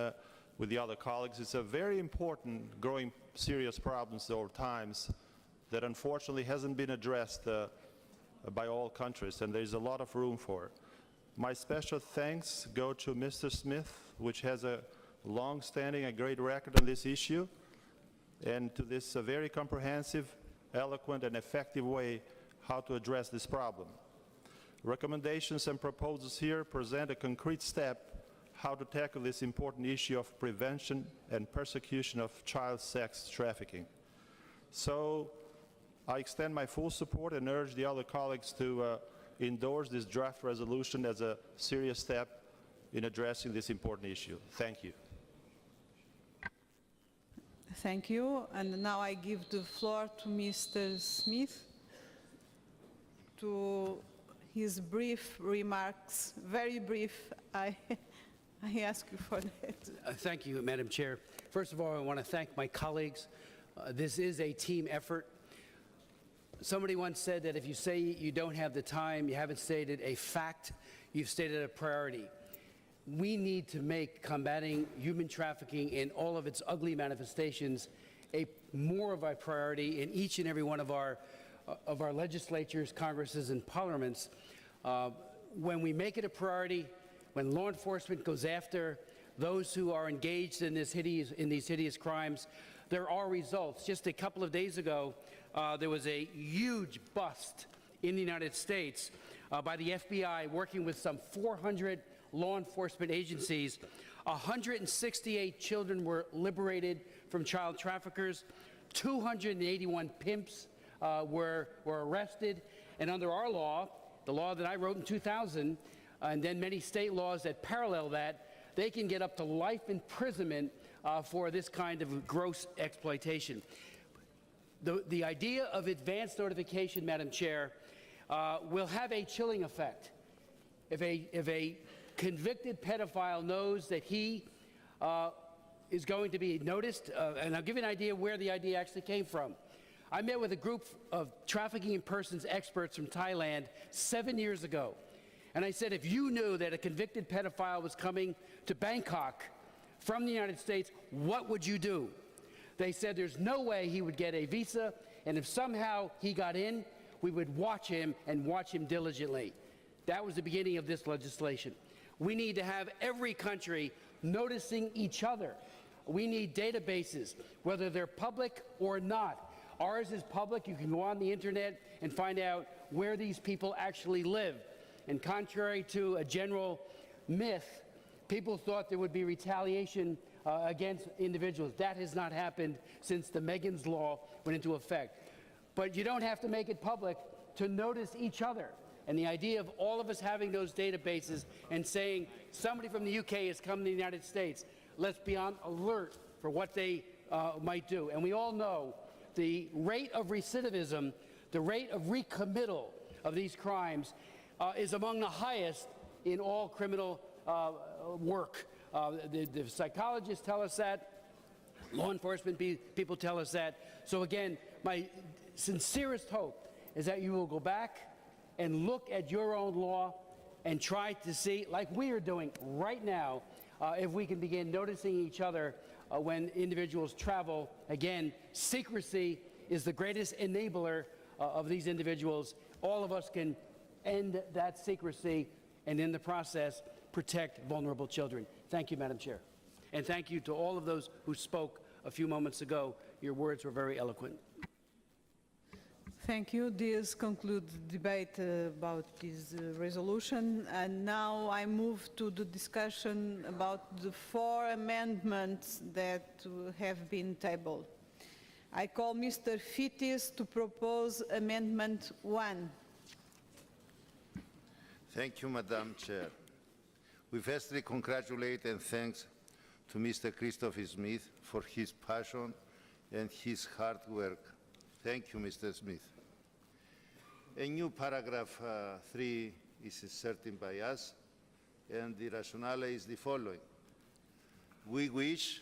with the other colleagues. It's a very important, growing, serious problem over times that unfortunately hasn't been addressed by all countries, and there's a lot of room for it. My special thanks go to Mr. Smith, which has a long-standing and great record on this issue, and to this very comprehensive, eloquent, and effective way how to address this problem. Recommendations and proposals here present a concrete step how to tackle this important issue of prevention and persecution of child sex trafficking. So I extend my full support and urge the other colleagues to endorse this draft resolution as a serious step in addressing this important issue. Thank you. Thank you. And now I give the floor to Mr. Smith to his brief remarks, very brief. I ask you for that. Thank you, Madam Chair. First of all, I want to thank my colleagues. This is a team effort. Somebody once said that if you say you don't have the time, you haven't stated a fact, you've stated a priority. We need to make combating human trafficking in all of its ugly manifestations more of a priority in each and every one of our legislatures, congresses, and parliaments. When we make it a priority, when law enforcement goes after those who are engaged in these hideous crimes, there are results. Just a couple of days ago, there was a huge bust in the United States by the FBI working with some 400 law enforcement agencies. 168 children were liberated from child traffickers. 281 pimps were arrested. And under our law, the law that I wrote in 2000, and then many state laws that parallel that, they can get up to life imprisonment for this kind of gross exploitation. The idea of advanced notification, Madam Chair, will have a chilling effect. If a convicted pedophile knows that he is going to be noticed, and I'll give you an idea where the idea actually came from. I met with a group of trafficking in persons experts from Thailand 7 years ago. And I said, if you knew that a convicted pedophile was coming to Bangkok from the United States, what would you do? They said there's no way he would get a visa, and if somehow he got in, we would watch him and watch him diligently. That was the beginning of this legislation. We need to have every country noticing each other. We need databases, whether they're public or not. Ours is public. You can go on the internet and find out where these people actually live. And contrary to a general myth, people thought there would be retaliation against individuals. That has not happened since the Megan's Law went into effect. But you don't have to make it public to notice each other. And the idea of all of us having those databases and saying somebody from the UK has come to the United States, let's be on alert for what they might do. And we all know the rate of recidivism, the rate of recommittal of these crimes is among the highest in all criminal work. The psychologists tell us that. Law enforcement people tell us that. So again, my sincerest hope is that you will go back and look at your own law and try to see, like we are doing right now, if we can begin noticing each other when individuals travel. Again, secrecy is the greatest enabler of these individuals. All of us can end that secrecy and in the process protect vulnerable children. Thank you, Madam Chair. And thank you to all of those who spoke a few moments ago. Your words were very eloquent. Thank you. This concludes the debate about this resolution. And now I move to the discussion about the 4 amendments that have been tabled. I call Mr. Fittis to propose Amendment 1. Thank you, Madam Chair. We firstly congratulate and thanks to Mr. Christopher Smith for his passion and his hard work. Thank you, Mr. Smith. A new paragraph 3 is inserted by us, and the rationale is the following. We wish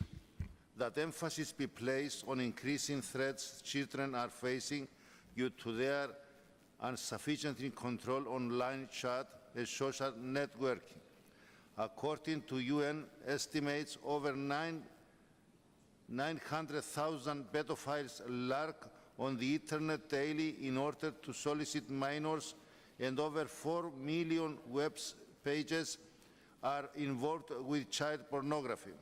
that emphasis be placed on increasing threats children are facing due to their insufficient control online chat and social networking. According to UN estimates, over 900,000 pedophiles lurk on the internet daily in order to solicit minors, and over 4 million web pages are involved with child pornography.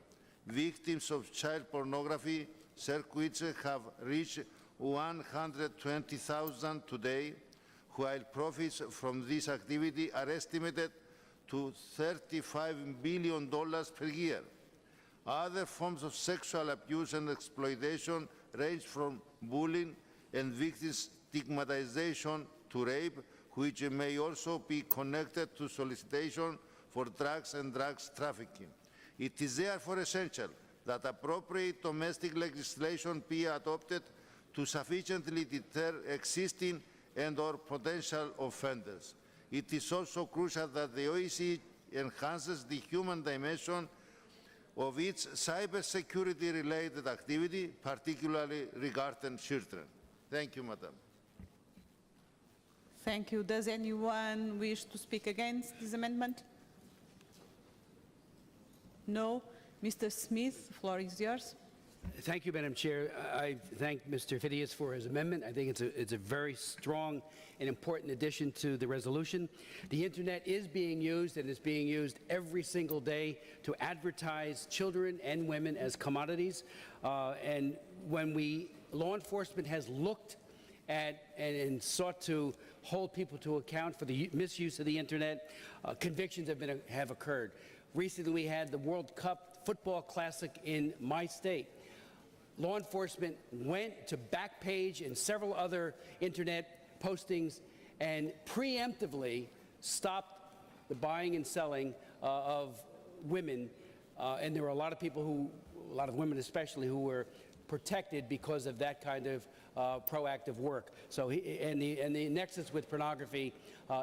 Victims of child pornography circuits have reached 120,000 today, while profits from this activity are estimated to $35 billion per year. Other forms of sexual abuse and exploitation range from bullying and victim stigmatization to rape, which may also be connected to solicitation for drugs and drugs trafficking. It is therefore essential that appropriate domestic legislation be adopted to sufficiently deter existing and/or potential offenders. It is also crucial that the OECD enhances the human dimension of its cybersecurity-related activity, particularly regarding children. Thank you, Madam. Thank you. Does anyone wish to speak against this amendment? No. Mr. Smith, the floor is yours. Thank you, Madam Chair. I thank Mr. Phidias for his amendment. I think it's a very strong and important addition to the resolution. The internet is being used, and is being used every single day to advertise children and women as commodities. And when law enforcement has looked at and sought to hold people to account for the misuse of the internet, convictions have occurred. Recently, we had the World Cup Football Classic in my state. Law enforcement went to Backpage and several other internet postings and preemptively stopped the buying and selling of women. And there were a lot of people a lot of women especially, who were protected because of that kind of proactive work. So, and the nexus with pornography,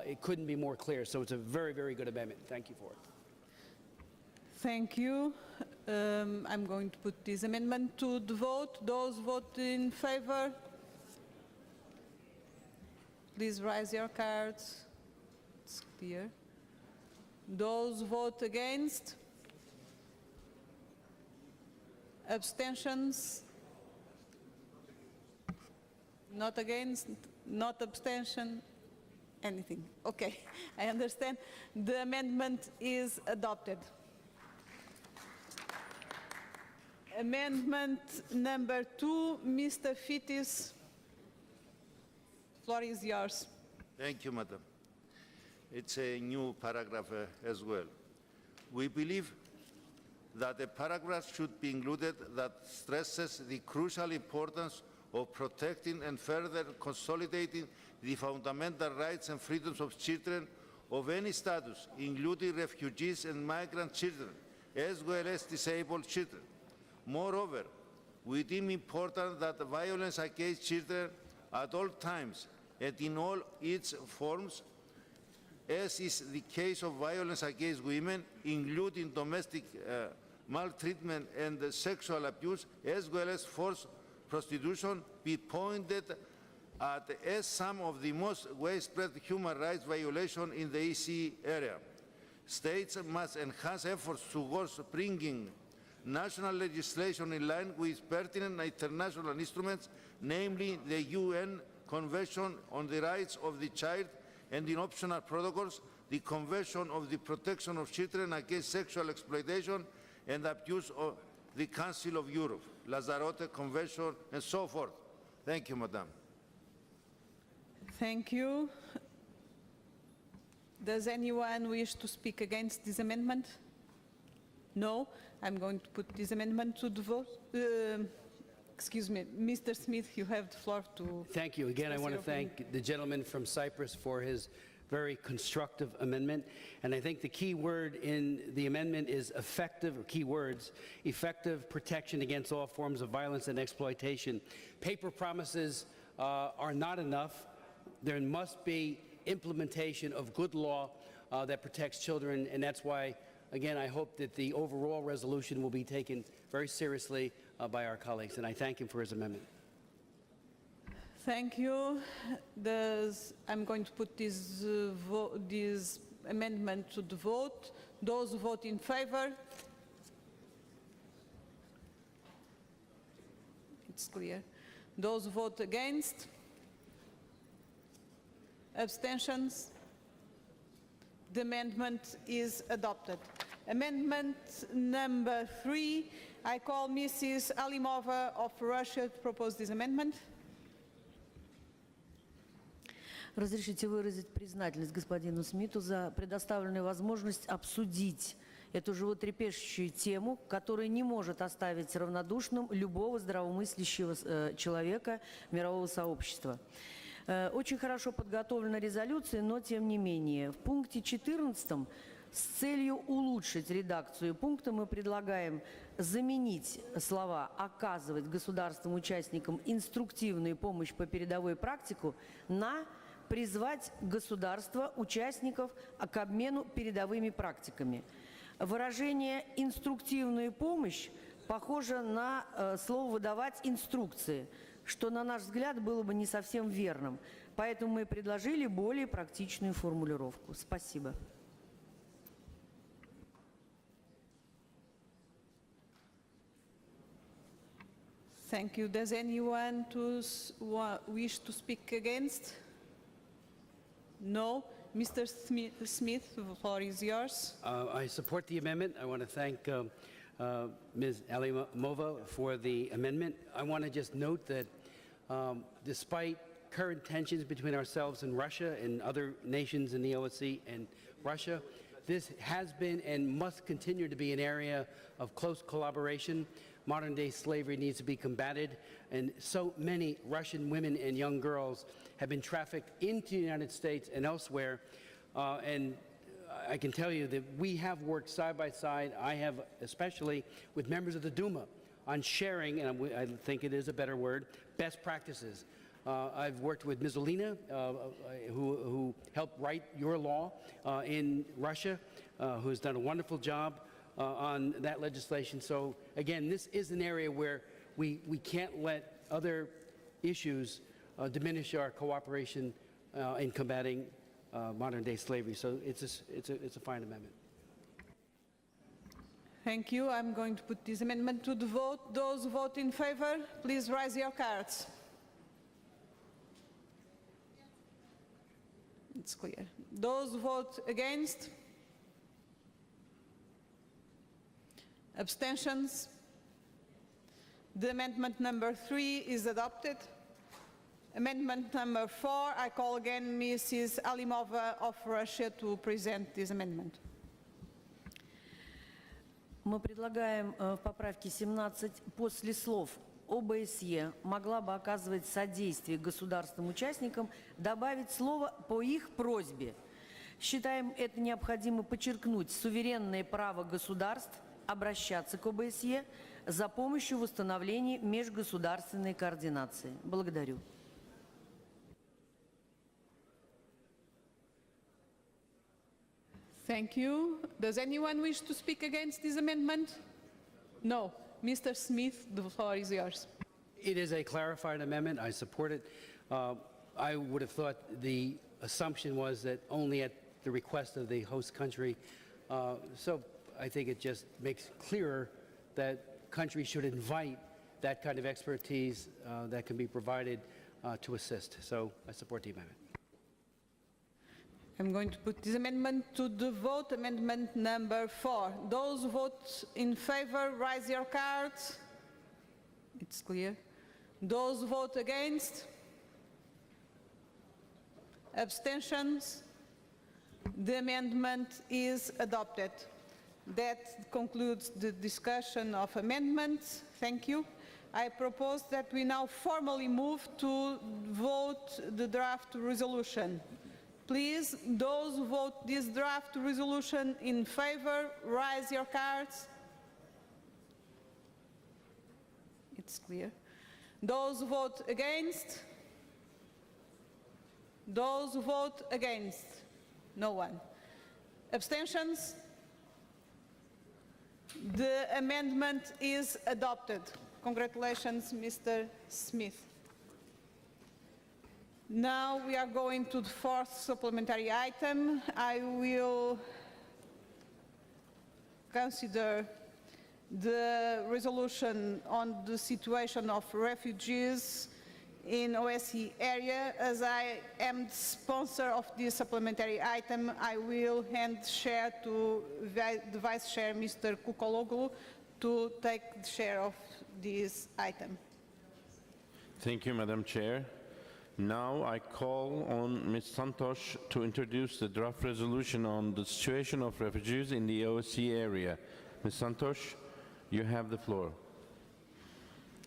it couldn't be more clear. So it's a very, very good amendment. Thank you for it. Thank you. I'm going to put this amendment to the vote. Those vote in favor, please raise your cards. It's clear. Those vote against, abstentions, not against, not abstention, anything. Okay, I understand. The amendment is adopted. Amendment number 2, Mr. Phidias, floor is yours. Thank you, Madam. It's a new paragraph as well. We believe that a paragraph should be included that stresses the crucial importance of protecting and further consolidating the fundamental rights and freedoms of children of any status, including refugees and migrant children, as well as disabled children. Moreover, we deem important that violence against children at all times and in all its forms, as is the case of violence against women, including domestic maltreatment and sexual abuse, as well as forced prostitution, be pointed at as some of the most widespread human rights violations in the EC area. States must enhance efforts towards bringing national legislation in line with pertinent international instruments, namely the UN Convention on the Rights of the Child and in optional protocols, the Convention of the Protection of Children Against Sexual Exploitation and Abuse of the Council of Europe, Lanzarote Convention, and so forth. Thank you, Madam. Thank you. Does anyone wish to speak against this amendment? No. I'm going to put this amendment to the vote. Excuse me, Mr. Smith, you have the floor to... Thank you. Again, I want to thank the gentleman from Cyprus for his very constructive amendment. And I think the key word in the amendment is effective, or key words, effective protection against all forms of violence and exploitation. Paper promises are not enough. There must be implementation of good law that protects children, and that's why, again, I hope that the overall resolution will be taken very seriously by our colleagues, and I thank him for his amendment. Thank you. I'm going to put this amendment to the vote. Those who vote in favor? It's clear. Those who vote against? Abstentions? The amendment is adopted. Amendment number 3, I call Mrs. Alimova of Russia to propose this amendment. Разрешите выразить признательность господину Смиту за предоставленную возможность обсудить эту животрепещущую тему, которая не может оставить равнодушным любого здравомыслящего человека мирового сообщества. Очень хорошо подготовлена резолюция, но тем не менее. В пункте 14 с целью улучшить редакцию пункта мы предлагаем заменить слова «оказывать государствам-участникам инструктивную помощь по передовой практике» на «призвать государства-участников к обмену передовыми практиками». Выражение «инструктивную помощь» похоже на слово «выдавать инструкции», что, на наш взгляд, было бы не совсем верным. Поэтому мы предложили более практичную формулировку. Спасибо. Thank you. Does anyone wish to speak against? No. Mr. Smith, the floor is yours. I support the amendment. I want to thank Ms. Alimova for the amendment. I want to just note that despite current tensions between ourselves and Russia and other nations in the OSCE and Russia, this has been and must continue to be an area of close collaboration. Modern-day slavery needs to be combated, and so many Russian women and young girls have been trafficked into the United States and elsewhere, and I can tell you that we have worked side by side. I have, especially with members of the Duma, on sharing, and I think it is a better word, best practices. I've worked with Ms. Alina, who helped write your law in Russia, who has done a wonderful job on that legislation. So again, this is an area where we can't let other issues diminish our cooperation in combating modern-day slavery. So it's a fine amendment. Thank you. I'm going to put this amendment to the vote. Those who vote in favor, please raise your cards. It's clear. Those who vote against? Abstentions? The amendment number 3 is adopted. Amendment number 4, I call again Mrs. Alimova of Russia to present this amendment. Мы предлагаем в поправке 17 после слов ОБСЕ могла бы оказывать содействие государствам-участникам добавить слово «по их просьбе». Считаем это необходимо подчеркнуть суверенное право государств обращаться к ОБСЕ за помощью в установлении межгосударственной координации. Благодарю. Thank you. Does anyone wish to speak against this amendment? No. Mr. Smith, the floor is yours. It is a clarified amendment. I support it. I would have thought the assumption was that only at the request of the host country. So I think it just makes clearer that countries should invite that kind of expertise that can be provided to assist. So I support the amendment. I'm going to put this amendment to the vote, amendment number 4. Those who vote in favor, raise your cards. It's clear. Those who vote against? Abstentions? The amendment is adopted. That concludes the discussion of amendments. Thank you. I propose that we now formally move to vote the draft resolution. Please, those who vote this draft resolution in favor, raise your cards. It's clear. Those who vote against? Those who vote against? No one. Abstentions? The amendment is adopted. Congratulations, Mr. Smith. Now we are going to the 4th supplementary item. I will consider the resolution on the situation of refugees in OSCE area. As I am the sponsor of this supplementary item, I will hand share to the Vice Chair, Mr. Kukologlu, to take the share of this item. Thank you, Madam Chair. Now I call on Ms. Santosh to introduce the draft resolution on the situation of refugees in the OSCE area. Ms. Santosh, you have the floor.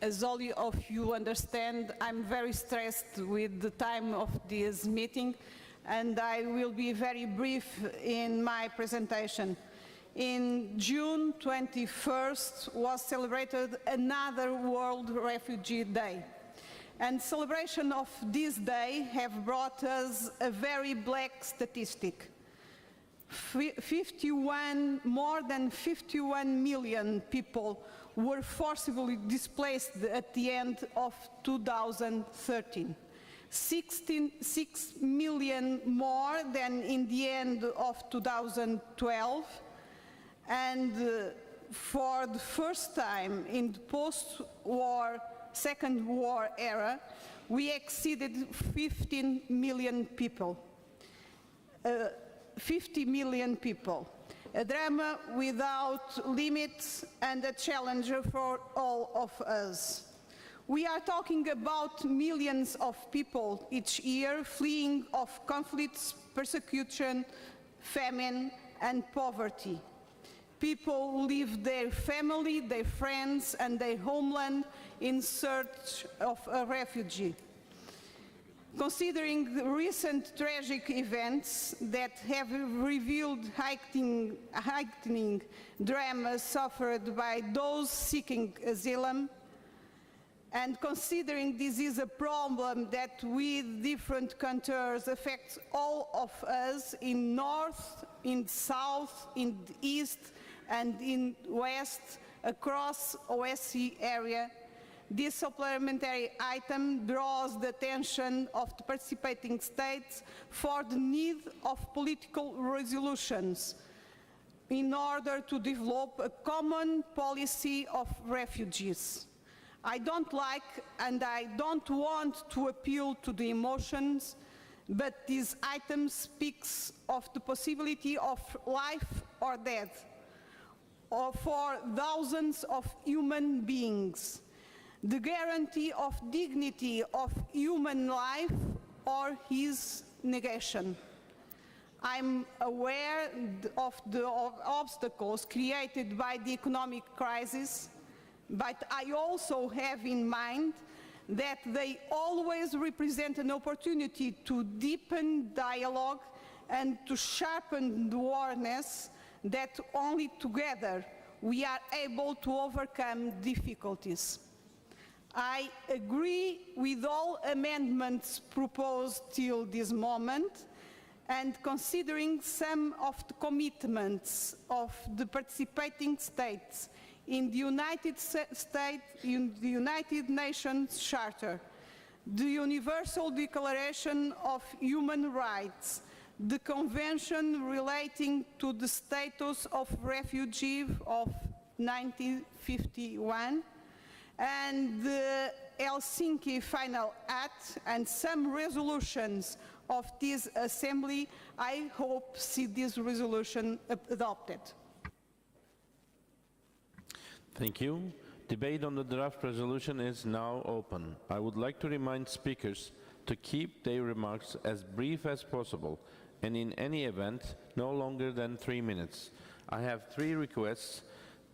As all of you understand, I'm very stressed with the time of this meeting, and I will be very brief in my presentation. In June 21st was celebrated another World Refugee Day. And celebration of this day have brought us a very black statistic. More than 51 million people were forcibly displaced at the end of 2013. 6 million more than in the end of 2012. And for the first time in the post-war Second War era, we exceeded 15 million people. 50 million people. A drama without limits and a challenge for all of us. We are talking about millions of people each year fleeing of conflicts, persecution, famine, and poverty. People leave their family, their friends, and their homeland in search of a refugee. Considering the recent tragic events that have revealed heightening drama suffered by those seeking asylum, and considering this is a problem that with different countries affects all of us in north, in south, in east, and in west, across OSCE area, this supplementary item draws the attention of the participating states for the need of political resolutions in order to develop a common policy of refugees. I don't like and I don't want to appeal to the emotions, but this item speaks of the possibility of life or death for thousands of human beings, the guarantee of dignity of human life or his negation. I'm aware of the obstacles created by the economic crisis, but I also have in mind that they always represent an opportunity to deepen dialogue and to sharpen the awareness that only together we are able to overcome difficulties. I agree with all amendments proposed till this moment, and considering some of the commitments of the participating states in the United Nations Charter, the Universal Declaration of Human Rights, the Convention relating to the status of refugee of 1951, and the Helsinki Final Act, and some resolutions of this Assembly, I hope see this resolution adopted. Thank you. Debate on the draft resolution is now open. I would like to remind speakers to keep their remarks as brief as possible, and in any event, no longer than 3 minutes. I have 3 requests.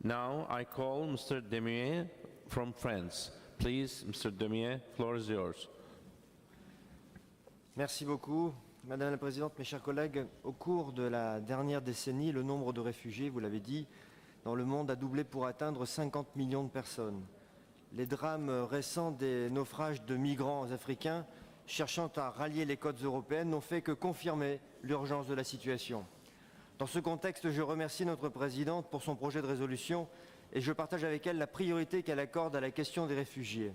Now I call Mr. Demier from France. Please, Mr. Demier, floor is yours. Merci beaucoup. Madame la Présidente, mes chers collègues, au cours de la dernière décennie, le nombre de réfugiés, vous l'avez dit, dans le monde a doublé pour atteindre 50 millions de personnes. Les drames récents des naufrages de migrants africains cherchant à rallier les côtes européennes n'ont fait que confirmer l'urgence de la situation. Dans ce contexte, je remercie notre Présidente pour son projet de résolution et je partage avec elle la priorité qu'elle accorde à la question des réfugiés.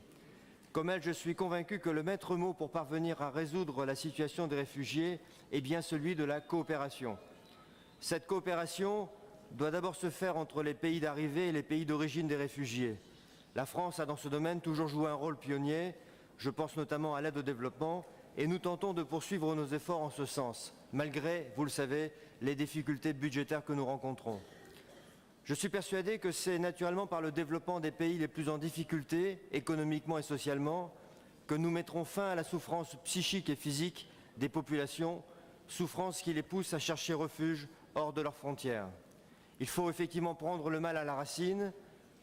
Comme elle, je suis convaincu que le maître mot pour parvenir à résoudre la situation des réfugiés est bien celui de la coopération. Cette coopération doit d'abord se faire entre les pays d'arrivée et les pays d'origine des réfugiés. La France a dans ce domaine toujours joué un rôle pionnier, je pense notamment à l'aide au développement, et nous tentons de poursuivre nos efforts en ce sens, malgré, vous le savez, les difficultés budgétaires que nous rencontrons. Je suis persuadé que c'est naturellement par le développement des pays les plus en difficulté, économiquement et socialement, que nous mettrons fin à la souffrance psychique et physique des populations, souffrance qui les pousse à chercher refuge hors de leurs frontières. Il faut effectivement prendre le mal à la racine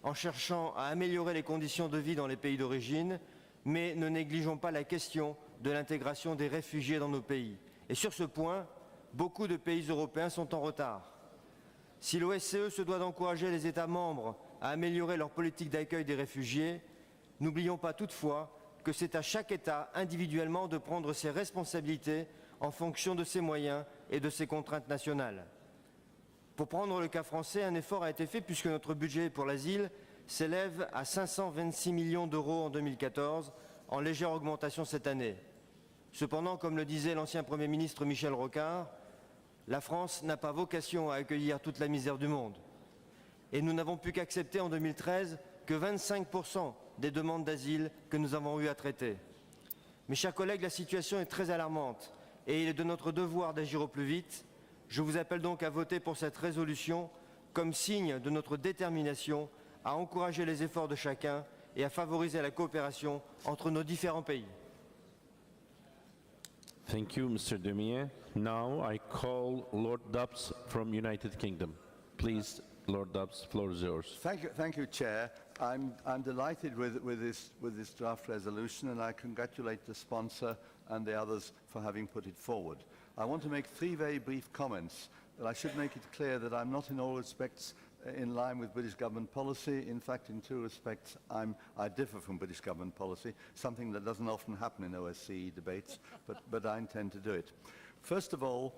en cherchant à améliorer les conditions de vie dans les pays d'origine, mais ne négligeons pas la question de l'intégration des réfugiés dans nos pays. Et sur ce point, beaucoup de pays européens sont en retard. Si l'OSCE se doit d'encourager les États membres à améliorer leur politique d'accueil des réfugiés, n'oublions pas toutefois que c'est à chaque État individuellement de prendre ses responsabilités en fonction de ses moyens et de ses contraintes nationales. Pour prendre le cas français, un effort a été fait puisque notre budget pour l'asile s'élève à 526 millions d'euros en 2014, en légère augmentation cette année. Cependant, comme le disait l'ancien Premier ministre Michel Rocard, la France n'a pas vocation à accueillir toute la misère du monde. Et nous n'avons pu qu'accepter en 2013 que 25% des demandes d'asile que nous avons eu à traiter. Mes chers collègues, la situation est très alarmante et il est de notre devoir d'agir au plus vite. Je vous appelle donc à voter pour cette résolution comme signe de notre détermination à encourager les efforts de chacun et à favoriser la coopération entre nos différents pays. Thank you, Mr. Demier. Now I call Lord Dubs from United Kingdom. Please, Lord Dubs, the floor is yours. Thank you, Chair. I'm delighted with this draft resolution, and I congratulate the sponsor and the others for having put it forward. I want to make three very brief comments, but I should make it clear that I'm not in all respects in line with British government policy. In fact, in two respects, I differ from British government policy, something that doesn't often happen in OSCE debates, but I intend to do it. First of all,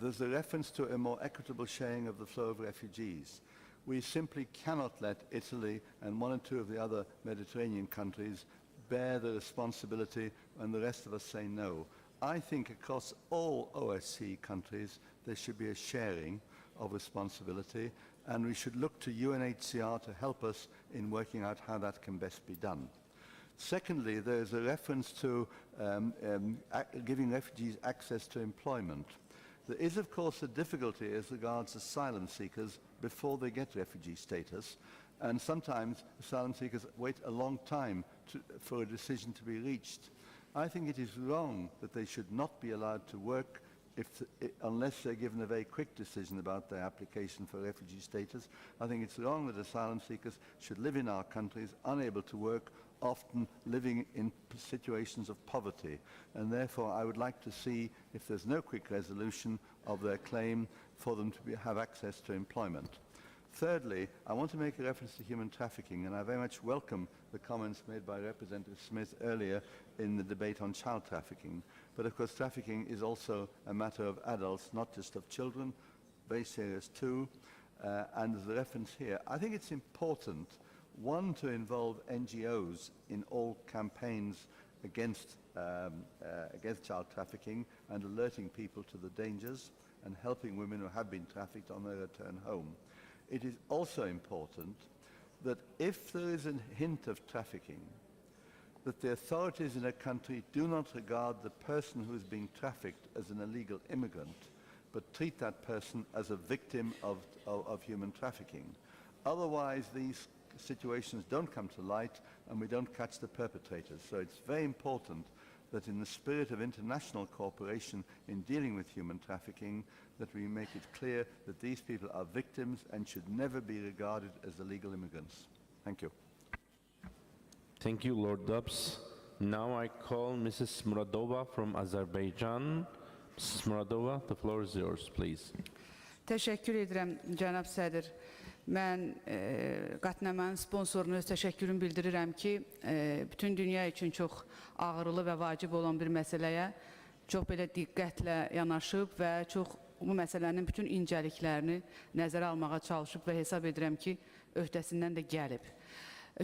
there's a reference to a more equitable sharing of the flow of refugees. We simply cannot let Italy and one or two of the other Mediterranean countries bear the responsibility and the rest of us say no. I think across all OSCE countries there should be a sharing of responsibility, and we should look to UNHCR to help us in working out how that can best be done. Secondly, there is a reference to giving refugees access to employment. There is, of course, a difficulty as regards asylum seekers before they get refugee status, and sometimes asylum seekers wait a long time for a decision to be reached. I think it is wrong that they should not be allowed to work unless they're given a very quick decision about their application for refugee status. I think it's wrong that asylum seekers should live in our countries unable to work, often living in situations of poverty. And therefore I would like to see, if there's no quick resolution of their claim, for them to have access to employment. Thirdly, I want to make a reference to human trafficking, and I very much welcome the comments made by Representative Smith earlier in the debate on child trafficking. But of course trafficking is also a matter of adults, not just of children, very serious too. And there's a reference here. I think it's important, one, to involve NGOs in all campaigns against child trafficking and alerting people to the dangers and helping women who have been trafficked on their return home. It is also important that if there is a hint of trafficking, that the authorities in a country do not regard the person who is being trafficked as an illegal immigrant, but treat that person as a victim of human trafficking. Otherwise, these situations don't come to light and we don't catch the perpetrators. So it's very important that in the spirit of international cooperation in dealing with human trafficking, that we make it clear that these people are victims and should never be regarded as illegal immigrants. Thank you. Thank you, Lord Dubs. Now I call Mrs. Muradova from Azerbaijan. Mrs. Muradova, the floor is yours, please. Təşəkkür edirəm, cənab sədr. Mən qətnəmənin sponsoruna öz təşəkkürümü bildirirəm ki, bütün dünya üçün çox ağrılı və vacib olan bir məsələyə çox belə diqqətlə yanaşıb və çox bu məsələnin bütün incəliklərini nəzərə almağa çalışıb və hesab edirəm ki, öhdəsindən də gəlib.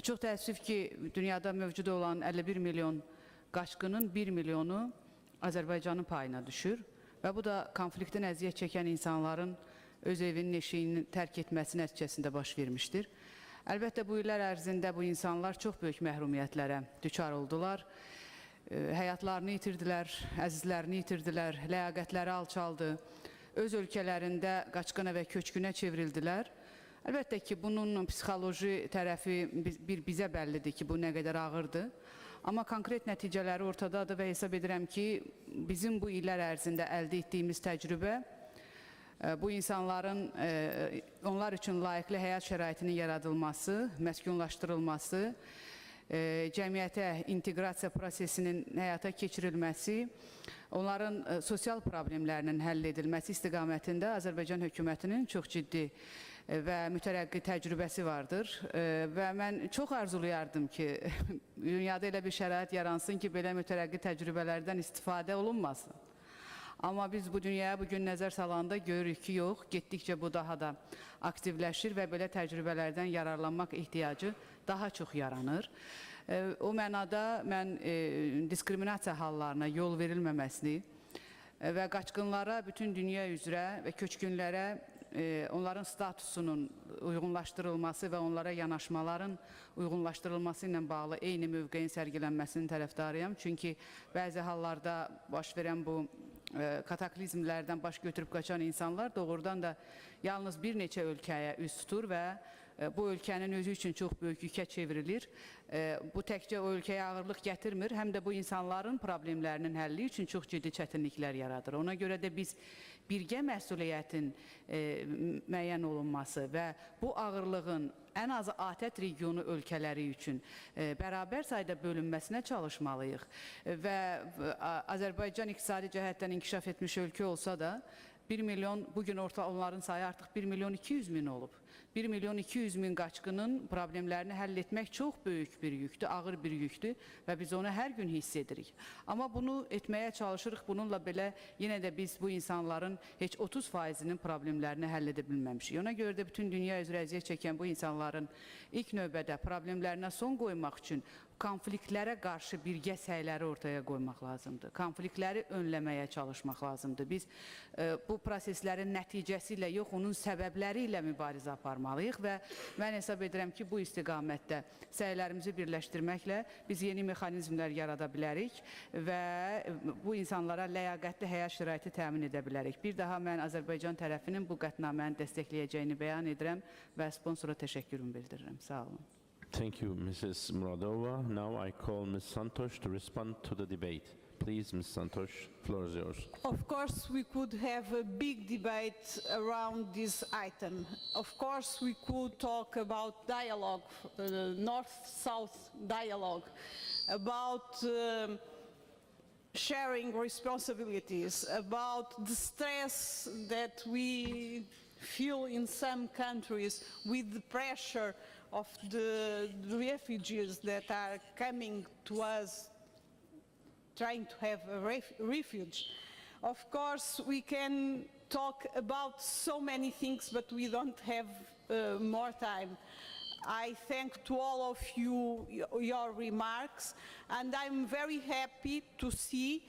Çox təəssüf ki, dünyada mövcud olan 51 milyon qaçqının 1 milyonu Azərbaycanın payına düşür və bu da konfliktin əziyyət çəkən insanların öz evinin eşiyini tərk etməsi nəticəsində baş vermişdir. Əlbəttə, bu illər ərzində bu insanlar çox böyük məhrumiyyətlərə düçar oldular. Həyatlarını itirdilər, əzizlərini itirdilər, ləyaqətləri alçaldı. Öz ölkələrində qaçqına və köçkünə çevrildilər. Əlbəttə ki, bunun psixoloji tərəfi bizə bəllidir ki, bu nə qədər ağırdır. Amma konkret nəticələri ortadadır və hesab edirəm ki, bizim bu illər ərzində əldə etdiyimiz təcrübə bu insanların onlar üçün layiqli həyat şəraitinin yaradılması, məskunlaşdırılması, cəmiyyətə inteqrasiya prosesinin həyata keçirilməsi, onların sosial problemlərinin həll edilməsi istiqamətində Azərbaycan hökumətinin çox ciddi və mütərəqqi təcrübəsi vardır. Və mən çox arzulayardım ki, dünyada elə bir şərait yaransın ki, belə mütərəqqi təcrübələrdən istifadə olunmasın. Amma biz bu dünyaya bugün nəzər salanda görürük ki, yox, getdikcə bu daha da aktivləşir və belə təcrübələrdən yararlanmaq ehtiyacı daha çox yaranır. O mənada mən diskriminasiya hallarına yol verilməməsini və qaçqınlara bütün dünya üzrə və köçkünlərə onların statusunun uyğunlaşdırılması və onlara yanaşmaların uyğunlaşdırılması ilə bağlı eyni mövqeyin sərgilənməsinin tərəfdarıyam. Çünki bəzi hallarda baş verən bu kataklizmlərdən baş götürüb qaçan insanlar doğrudan da yalnız bir neçə ölkəyə üz tutur və bu ölkənin özü üçün çox böyük yükə çevrilir. Bu təkcə o ölkəyə ağırlıq gətirmir, həm də bu insanların problemlərinin həlli üçün çox ciddi çətinliklər yaradır. Ona görə də biz birgə məsuliyyətin müəyyən olunması və bu ağırlığın ən azı ATƏT regionu ölkələri üçün bərabər sayda bölünməsinə çalışmalıyıq. Və Azərbaycan iqtisadi cəhətdən inkişaf etmiş ölkə olsa da 1 milyon, bugün onların sayı artıq 1 milyon 200 min olub. 1 milyon 200 min qaçqının problemlərini həll etmək çox böyük bir yükdür, ağır bir yükdür və biz onu hər gün hiss edirik. Amma bunu etməyə çalışırıq, bununla belə yenə də biz bu insanların heç 30%'nin problemlərini həll edə bilməmişik. Ona görə də bütün dünya üzrə əziyyət çəkən bu insanların ilk növbədə problemlərinə son qoymaq üçün konfliktlərə qarşı birgə səyləri ortaya qoymaq lazımdır. Konfliktləri önləməyə çalışmaq lazımdır. Biz bu proseslərin nəticəsi ilə yox, onun səbəbləri ilə mübarizə aparmalıyıq və mən hesab edirəm ki, bu istiqamətdə səylərimizi birləşdirməklə biz yeni mexanizmlər yarada bilərik və bu insanlara ləyaqətli həyat şəraiti təmin edə bilərik. Bir daha mən Azərbaycan tərəfinin bu qətnaməni dəstəkləyəcəyini bəyan edirəm və sponsora təşəkkürümü bildirirəm. Sağ olun. Thank you, Mrs. Muradova. Now I call Ms. Santosh to respond to the debate. Please, Ms. Santosh, the floor is yours. Of course, we could have a big debate around this item. Of course, we could talk about dialogue, North-South dialogue, about sharing responsibilities, about the stress that we feel in some countries with the pressure of the refugees that are coming to us trying to have a refuge. Of course, we can talk about so many things, but we don't have more time. I thank to all of you your remarks, and I'm very happy to see.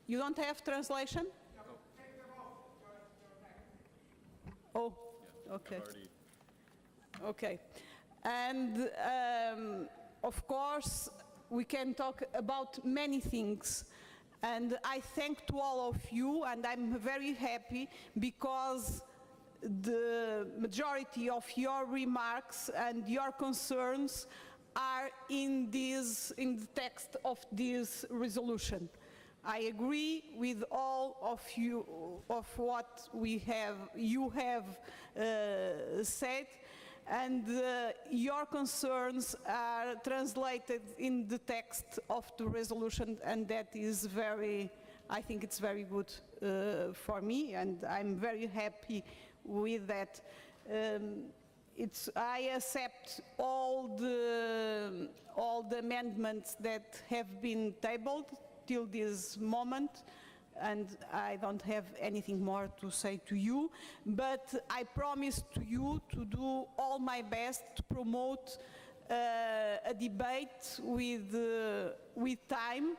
You don't have translation? Oh, okay. Okay, and of course we can talk about many things, and I thank to all of you, and I'm very happy because the majority of your remarks and your concerns are in the text of this resolution. I agree with all of you of what you have said. And your concerns are translated in the text of the resolution, and that is I think it's very good for me, and I'm very happy with that. I accept all the amendments that have been tabled till this moment, and I don't have anything more to say to you, but I promise to you to do all my best to promote a debate with time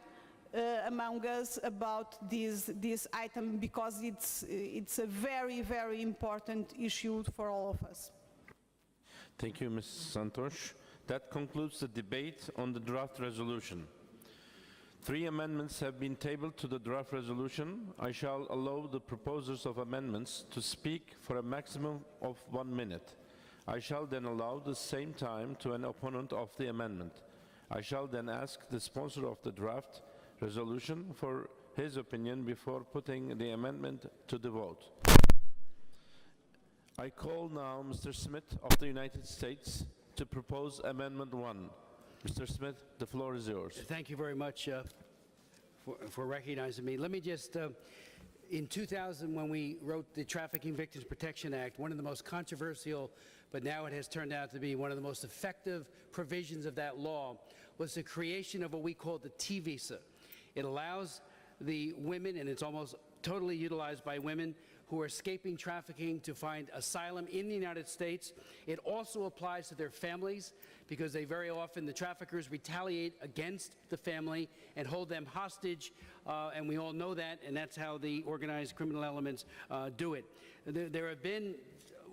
among us about this item, because it's a very, very important issue for all of us. Thank you, Ms. Santosh. That concludes the debate on the draft resolution. 3 amendments have been tabled to the draft resolution. I shall allow the proposers of amendments to speak for a maximum of 1 minute. I shall then allow the same time to an opponent of the amendment. I shall then ask the sponsor of the draft resolution for his opinion before putting the amendment to the vote. I call now Mr. Smith of the United States to propose Amendment 1. Mr. Smith, the floor is yours. Thank you very much for recognizing me. Let me just, in 2000, when we wrote the Trafficking Victims Protection Act, one of the most controversial, but now it has turned out to be one of the most effective provisions of that law, was the creation of what we call the T visa. It allows the women, and it's almost totally utilized by women who are escaping trafficking to find asylum in the United States. It also applies to their families because they very often, the traffickers retaliate against the family and hold them hostage, and we all know that, and that's how the organized criminal elements do it. There have been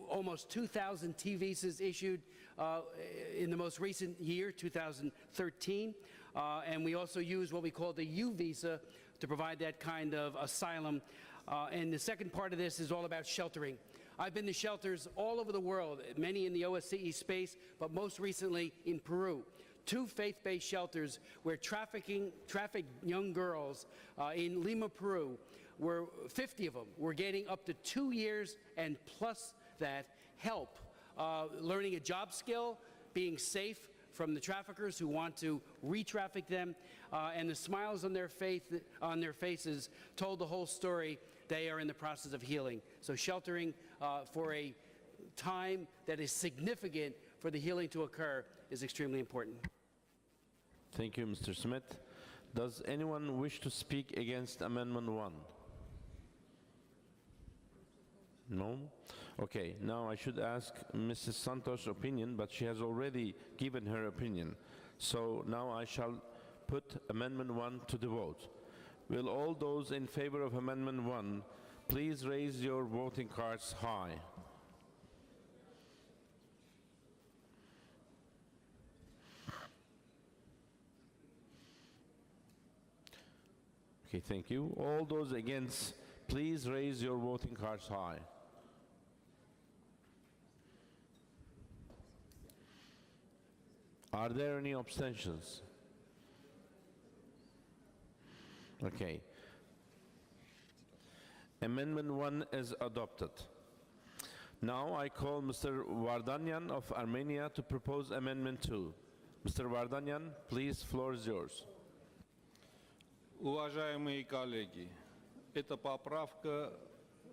almost 2,000 T visas issued in the most recent year, 2013, and we also use what we call the U visa to provide that kind of asylum. And the second part of this is all about sheltering. I've been to shelters all over the world, many in the OSCE space, but most recently in Peru. 2 faith-based shelters where trafficked young girls in Lima, Peru, were 50 of them, were getting up to 2 years and plus that help, learning a job skill, being safe from the traffickers who want to re-traffic them, and the smiles on their faces told the whole story. They are in the process of healing. So sheltering for a time that is significant for the healing to occur is extremely important. Thank you, Mr. Smith. Does anyone wish to speak against Amendment 1? No? Okay, now I should ask Mrs. Santos' opinion, but she has already given her opinion. So now I shall put Amendment 1 to the vote. Will all those in favor of Amendment 1 please raise your voting cards high? Okay, thank you. All those against, please raise your voting cards high. Are there any abstentions? Okay. Amendment 1 is adopted. Now I call Mr. Vardanyan of Armenia to propose Amendment 2. Mr. Vardanyan, please, floor is yours. Уважаемые коллеги, эта поправка,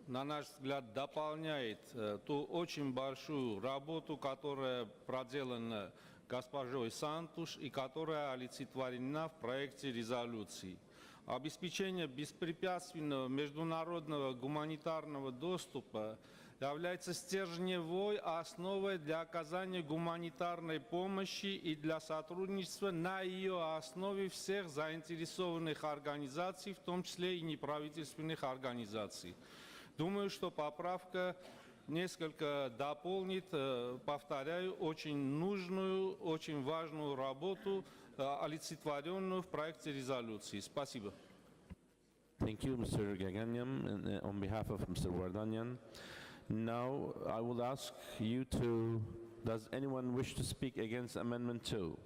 на наш взгляд, дополняет ту очень большую работу, которая проделана госпожой Сантуш и которая олицетворена в проекте резолюции. Обеспечение беспрепятственного международного гуманитарного доступа является стержневой основой для оказания гуманитарной помощи и для сотрудничества на ее основе всех заинтересованных организаций, в том числе и неправительственных организаций. Думаю, что поправка несколько дополнит, повторяю, очень нужную, очень важную работу, олицетворенную в проекте резолюции. Спасибо. Thank you, Mr. Gaganyan, on behalf of Mr. Vardanyan. Now I will ask you to, does anyone wish to speak against Amendment 2?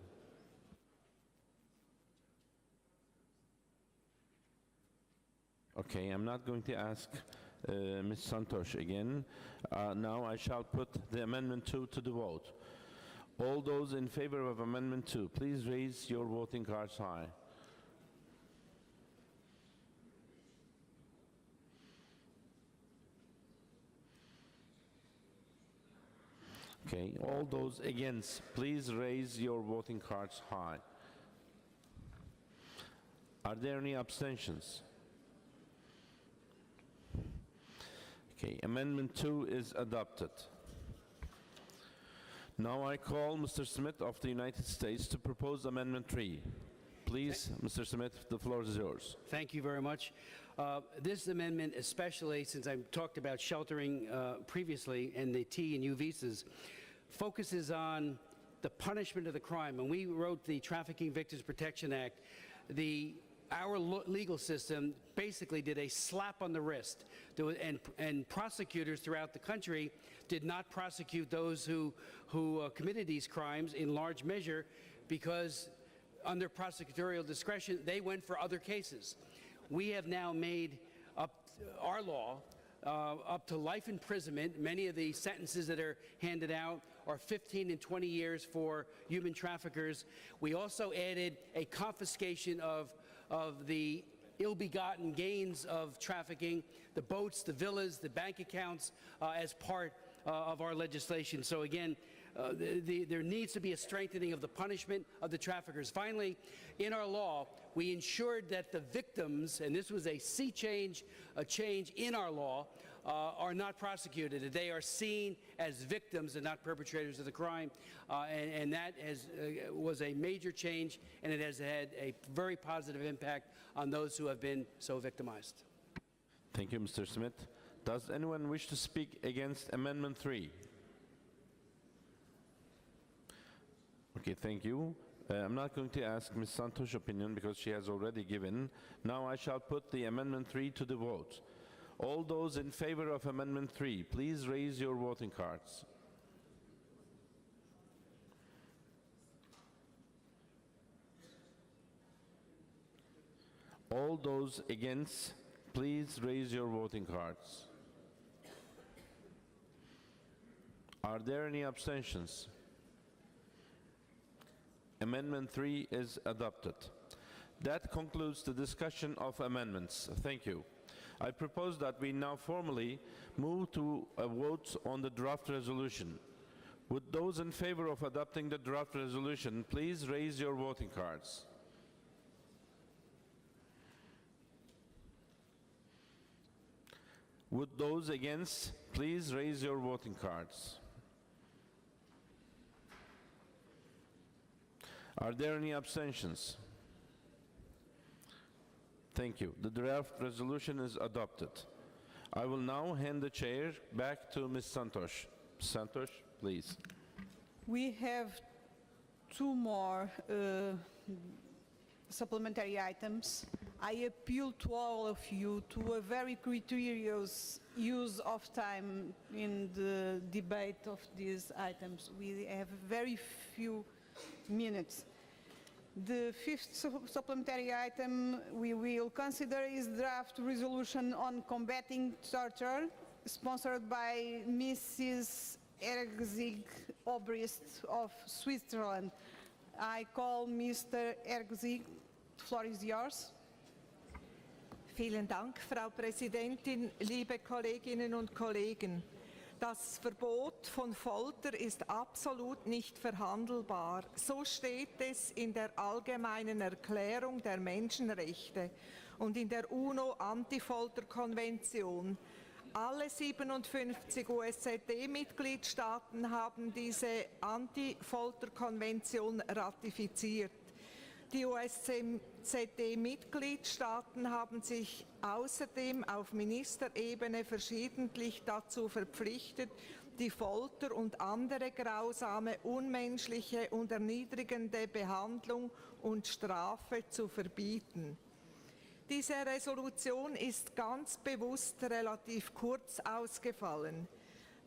Okay, I'm not going to ask Ms. Santosh again. Now I shall put the Amendment 2 to the vote. All those in favor of Amendment 2, please raise your voting cards high. Okay, all those against, please raise your voting cards high. Are there any abstentions? Okay, Amendment 2 is adopted. Now I call Mr. Smith of the United States to propose Amendment 3. Please, Mr. Smith, the floor is yours. Thank you very much. This amendment, especially since I talked about sheltering previously and the T and U visas, focuses on the punishment of the crime. When we wrote the Trafficking Victims Protection Act, our legal system basically did a slap on the wrist, and prosecutors throughout the country did not prosecute those who committed these crimes in large measure because under prosecutorial discretion they went for other cases. We have now made up our law up to life imprisonment. Many of the sentences that are handed out are 15 and 20 years for human traffickers. We also added a confiscation of the ill-begotten gains of trafficking, the boats, the villas, the bank accounts, as part of our legislation. So again, there needs to be a strengthening of the punishment of the traffickers. Finally, in our law, we ensured that the victims, and this was a sea change, a change in our law, are not prosecuted, that they are seen as victims and not perpetrators of the crime. And that was a major change, and it has had a very positive impact on those who have been so victimized. Thank you, Mr. Smith. Does anyone wish to speak against Amendment 3? Okay, thank you. I'm not going to ask Ms. Santosh's opinion because she has already given. Now I shall put the Amendment 3 to the vote. All those in favor of Amendment 3, please raise your voting cards. All those against, please raise your voting cards. Are there any abstentions? Amendment 3 is adopted. That concludes the discussion of amendments. Thank you. I propose that we now formally move to a vote on the draft resolution. Would those in favor of adopting the draft resolution please raise your voting cards? Would those against please raise your voting cards? Are there any abstentions? Thank you. The draft resolution is adopted. I will now hand the chair back to Ms. Santosh. Santosh, please. We have two more supplementary items. I appeal to all of you to a very criterious use of time in the debate of these items. We have very few minutes. The fifth supplementary item we will consider is draft resolution on combating torture, sponsored by Mrs. Ergzig Obrist of Switzerland. I call Mr. Ergzig. The floor is yours. Vielen Dank, Frau Präsidentin, liebe Kolleginnen und Kollegen. Das Verbot von Folter ist absolut nicht verhandelbar. So steht es in der Allgemeinen Erklärung der Menschenrechte und in der UNO-Antifolterkonvention. Alle 57 OSZE-Mitgliedstaaten haben diese Antifolterkonvention ratifiziert. Die OSZE-Mitgliedstaaten haben sich außerdem auf Ministerebene verschiedentlich dazu verpflichtet, die Folter und andere grausame, unmenschliche und erniedrigende Behandlung und Strafe zu verbieten. Diese Resolution ist ganz bewusst relativ kurz ausgefallen.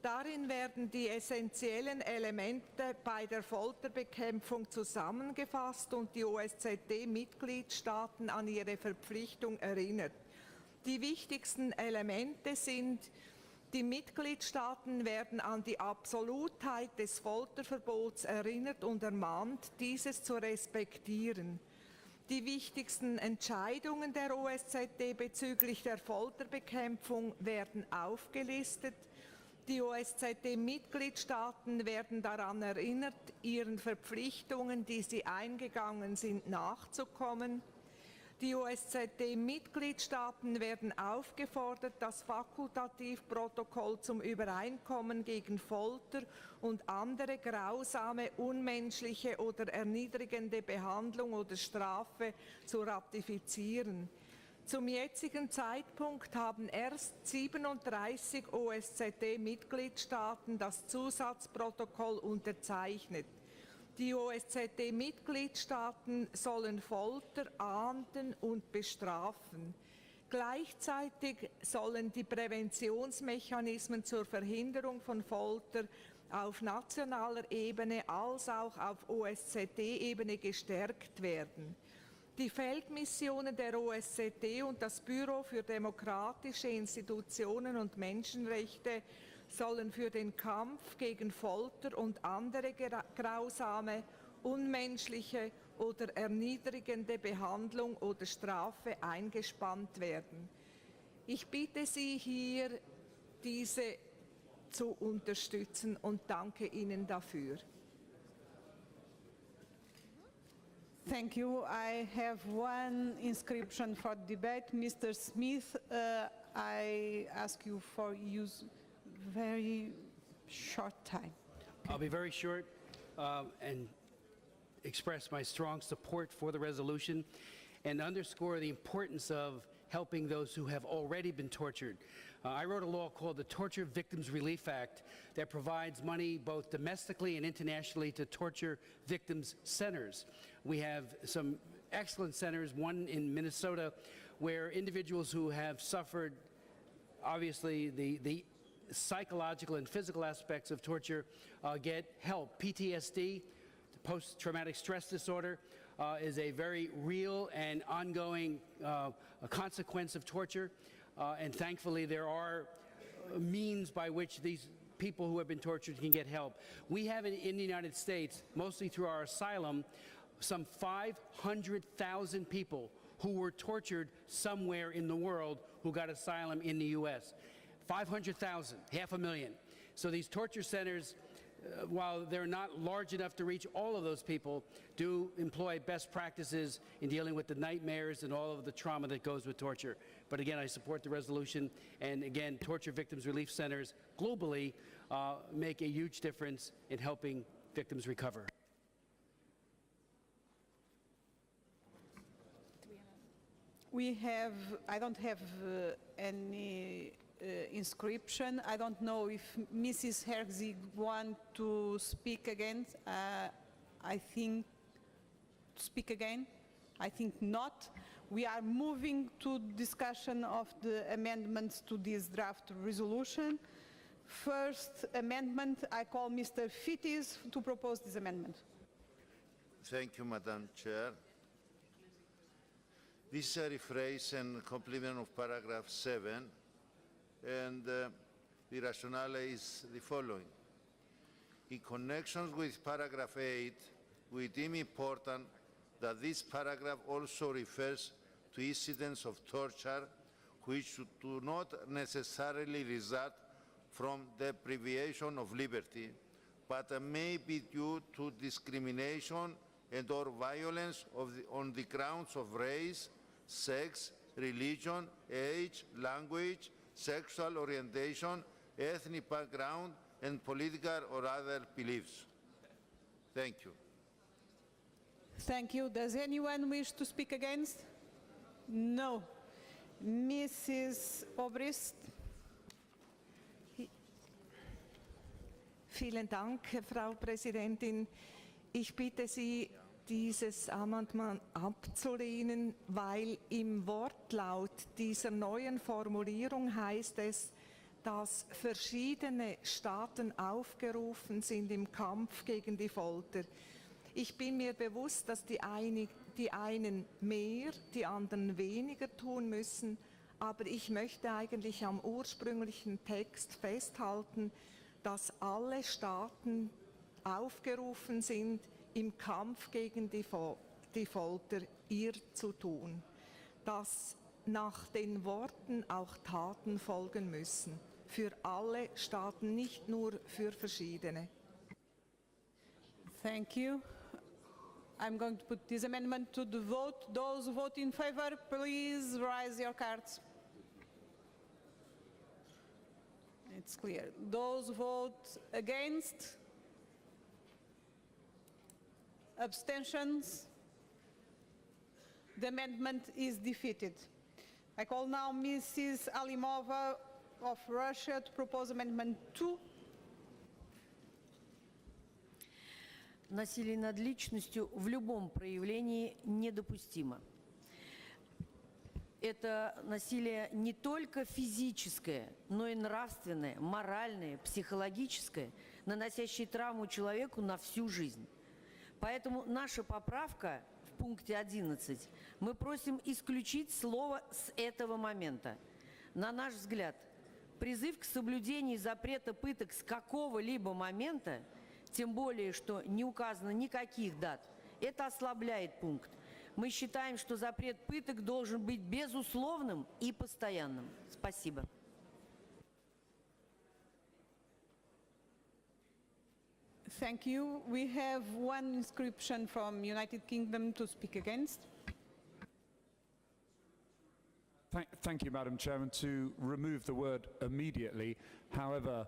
Darin werden die essentiellen Elemente bei der Folterbekämpfung zusammengefasst und die OSZE-Mitgliedstaaten an ihre Verpflichtung erinnert. Die wichtigsten Elemente sind: Die Mitgliedstaaten werden an die Absolutheit des Folterverbots erinnert und ermahnt, dieses zu respektieren. Die wichtigsten Entscheidungen der OSZE bezüglich der Folterbekämpfung werden aufgelistet. Die OSZE-Mitgliedstaaten werden daran erinnert, ihren Verpflichtungen, die sie eingegangen sind, nachzukommen. Die OSZE-Mitgliedstaaten werden aufgefordert, das Fakultativprotokoll zum Übereinkommen gegen Folter und andere grausame, unmenschliche oder erniedrigende Behandlung oder Strafe zu ratifizieren. Zum jetzigen Zeitpunkt haben erst 37 OSZE-Mitgliedstaaten das Zusatzprotokoll unterzeichnet. Die OSZE-Mitgliedstaaten sollen Folter ahnden und bestrafen. Gleichzeitig sollen die Präventionsmechanismen zur Verhinderung von Folter auf nationaler Ebene als auch auf OSZE-Ebene gestärkt werden. Die Feldmissionen der OSZE und das Büro für demokratische Institutionen und Menschenrechte sollen für den Kampf gegen Folter und andere grausame, unmenschliche oder erniedrigende Behandlung oder Strafe eingespannt werden. Ich bitte Sie hier, diese zu unterstützen und danke Ihnen dafür. Thank you. I have one inscription for debate. Mr. Smith, I ask you for use very short time. I'll be very short and express my strong support for the resolution and underscore the importance of helping those who have already been tortured. I wrote a law called the Torture Victims Relief Act that provides money both domestically and internationally to torture victims centers. We have some excellent centers, one in Minnesota, where individuals who have suffered, obviously, the psychological and physical aspects of torture get help. PTSD, post-traumatic stress disorder, is a very real and ongoing consequence of torture. And thankfully, there are means by which these people who have been tortured can get help. We have in the United States, mostly through our asylum, some 500,000 people who were tortured somewhere in the world who got asylum in the U.S. 500,000, 500,000. So these torture centers, while they're not large enough to reach all of those people, do employ best practices in dealing with the nightmares and all of the trauma that goes with torture. But again, I support the resolution. And again, torture victims relief centers globally make a huge difference in helping victims recover. I don't have any inscription. I don't know if Mrs. Herzig wants to speak again. I think not. We are moving to discussion of the amendments to this draft resolution. First amendment, I call Mr. Fittis to propose this amendment. Thank you, Madam Chair. This is a rephrase and complement of paragraph 7, and the rationale is the following. In connection with paragraph 8, we deem important that this paragraph also refers to incidents of torture which do not necessarily result from deprivation of liberty, but may be due to discrimination and or violence on the grounds of race, sex, religion, age, language, sexual orientation, ethnic background, and political or other beliefs. Thank you. Thank you. Does anyone wish to speak against? No. Mrs. Obrist. Vielen Dank, Frau Präsidentin. Ich bitte Sie, dieses Amendment abzulehnen, weil im Wortlaut dieser neuen Formulierung heißt es, dass verschiedene Staaten aufgerufen sind im Kampf gegen die Folter. Ich bin mir bewusst, dass die einen mehr, die anderen weniger tun müssen, aber ich möchte eigentlich am ursprünglichen Text festhalten, dass alle Staaten aufgerufen sind, im Kampf gegen die Folter ihr zu tun, dass nach den Worten auch Taten folgen müssen, für alle Staaten, nicht nur für verschiedene. Thank you. I'm going to put this amendment to the vote. Those who vote in favor, please raise your cards. It's clear. Those who vote against, abstentions, the amendment is defeated. I call now Mrs. Alimova of Russia to propose amendment 2. Насилие над личностью в любом проявлении недопустимо. Это насилие не только физическое, но и нравственное, моральное, психологическое, наносящее травму человеку на всю жизнь. Поэтому наша поправка в пункте 11, мы просим исключить слово «с этого момента». На наш взгляд, призыв к соблюдению запрета пыток с какого-либо момента, тем более, что не указано никаких дат, это ослабляет пункт. Мы считаем, что запрет пыток должен быть безусловным и постоянным. Спасибо. Thank you. We have one inscription from United Kingdom to speak against. Thank you, Madam Chairman. To remove the word immediately, however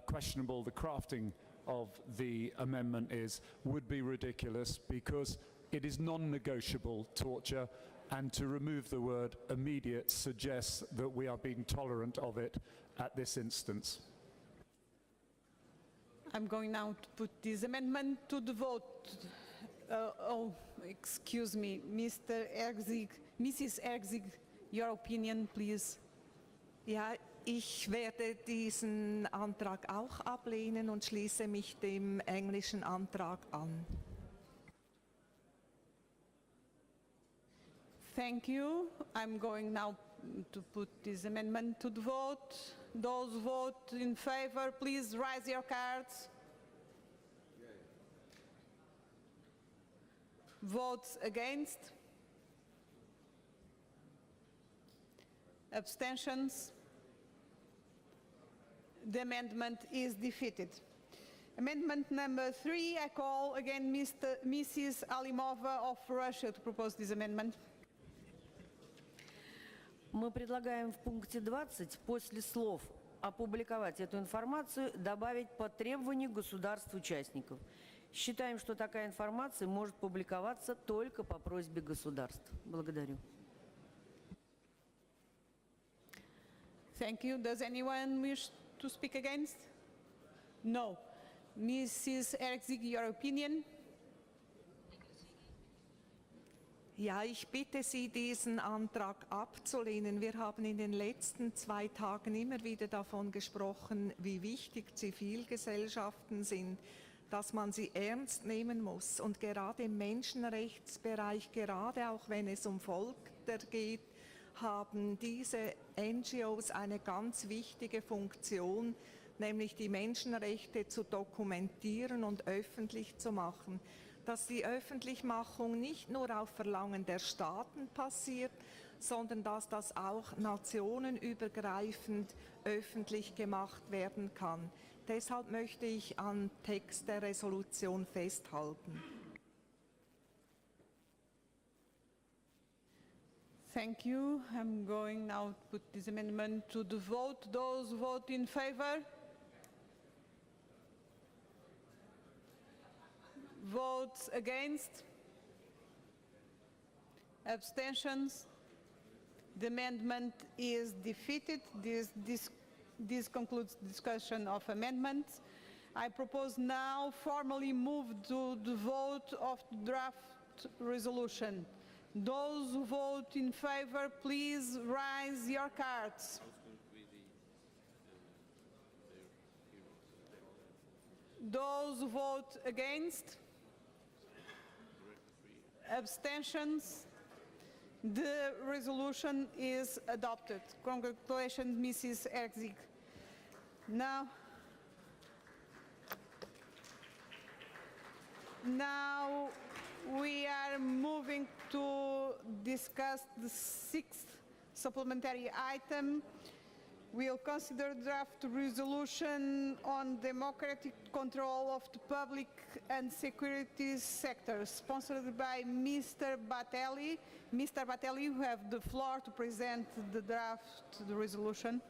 questionable the crafting of the amendment is, would be ridiculous because it is non-negotiable torture, and to remove the word immediate suggests that we are being tolerant of it at this instance. I'm going now to put this amendment to the vote. Excuse me, Mr. Erzig, Mrs. Erzig, your opinion, please. Ja, ich werde diesen Antrag auch ablehnen und schließe mich dem englischen Antrag an. Thank you. I'm going now to put this amendment to the vote. Those vote in favor, please raise your cards. Votes against? Abstentions? The amendment is defeated. Amendment number 3, I call again Mrs. Alimova of Russia to propose this amendment. Мы предлагаем в пункте 20 после слов «опубликовать эту информацию» добавить «по требованию государств-участников». Считаем, что такая информация может публиковаться только по просьбе государств. Благодарю. Thank you. Does anyone wish to speak against? No. Mrs. Erzig, your opinion? Ja, ich bitte Sie, diesen Antrag abzulehnen. Wir haben in den letzten 2 Tagen immer wieder davon gesprochen, wie wichtig Zivilgesellschaften sind, dass man sie ernst nehmen muss. Und gerade im Menschenrechtsbereich, gerade auch wenn es um Folter geht, haben diese NGOs eine ganz wichtige Funktion, nämlich die Menschenrechte zu dokumentieren und öffentlich zu machen. Dass die Öffentlichmachung nicht nur auf Verlangen der Staaten passiert, sondern dass das auch nationenübergreifend öffentlich gemacht werden kann. Deshalb möchte ich am Text der Resolution festhalten. Thank you. I'm going now to put this amendment to the vote. Those vote in favor? Votes against? Abstentions? The amendment is defeated. This concludes the discussion of amendments. I propose now formally move to the vote of the draft resolution. Those who vote in favor, please raise your cards. Those who vote against? Abstentions? The resolution is adopted. Congratulations, Mrs. Erzig. Now we are moving to discuss the 6th supplementary item. We'll consider draft resolution on democratic control of the public and security sector, sponsored by Mr. Batelli. Mr. Batelli, you have the floor to present the draft resolution.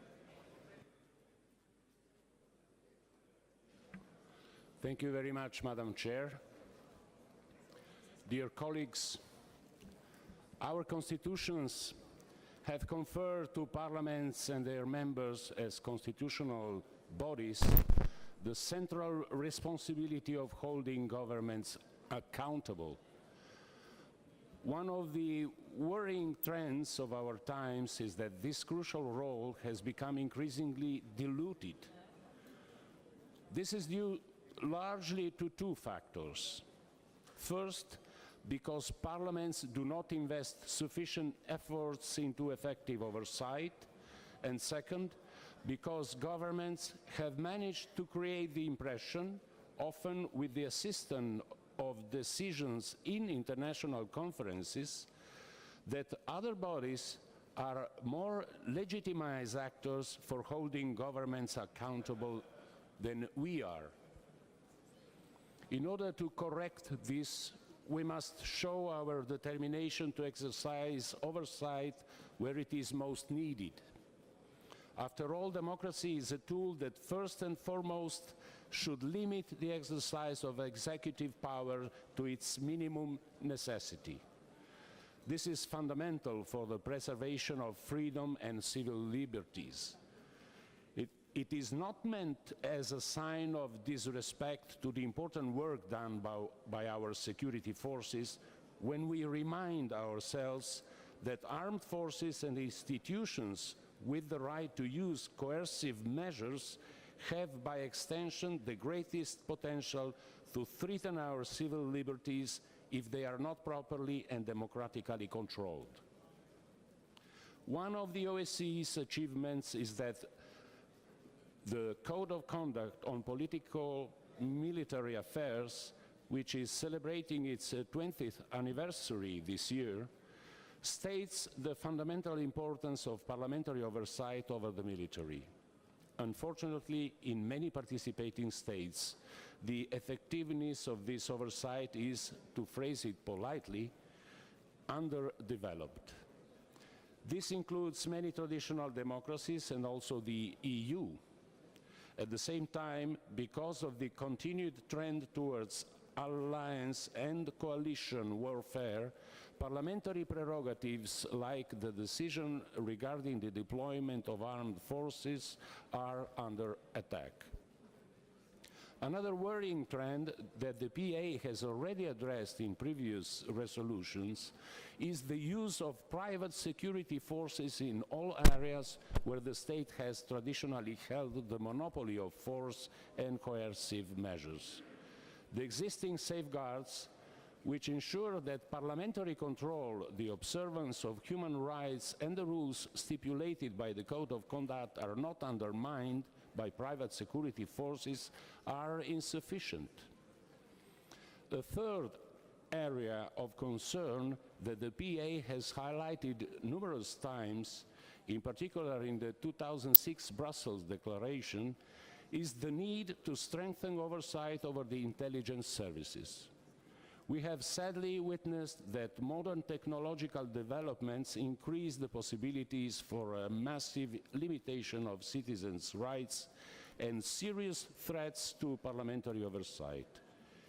Thank you very much, Madam Chair. Dear colleagues, our constitutions have conferred to parliaments and their members as constitutional bodies the central responsibility of holding governments accountable. One of the worrying trends of our times is that this crucial role has become increasingly diluted. This is due largely to 2 factors. First, because parliaments do not invest sufficient efforts into effective oversight, and second, because governments have managed to create the impression, often with the assistance of decisions in international conferences, that other bodies are more legitimized actors for holding governments accountable than we are. In order to correct this, we must show our determination to exercise oversight where it is most needed. After all, democracy is a tool that first and foremost should limit the exercise of executive power to its minimum necessity. This is fundamental for the preservation of freedom and civil liberties. It is not meant as a sign of disrespect to the important work done by our security forces when we remind ourselves that armed forces and institutions with the right to use coercive measures have by extension the greatest potential to threaten our civil liberties if they are not properly and democratically controlled. One of the OSCE's achievements is that the Code of Conduct on Political Military Affairs, which is celebrating its 20th anniversary this year, states the fundamental importance of parliamentary oversight over the military. Unfortunately, in many participating states, the effectiveness of this oversight is, to phrase it politely, underdeveloped. This includes many traditional democracies and also the EU. At the same time, because of the continued trend towards alliance and coalition warfare, parliamentary prerogatives like the decision regarding the deployment of armed forces are under attack. Another worrying trend that the PA has already addressed in previous resolutions is the use of private security forces in all areas where the state has traditionally held the monopoly of force and coercive measures. The existing safeguards, which ensure that parliamentary control, the observance of human rights and the rules stipulated by the Code of Conduct are not undermined by private security forces, are insufficient. The third area of concern that the PA has highlighted numerous times, in particular in the 2006 Brussels Declaration, is the need to strengthen oversight over the intelligence services. We have sadly witnessed that modern technological developments increase the possibilities for a massive limitation of citizens' rights and serious threats to parliamentary oversight.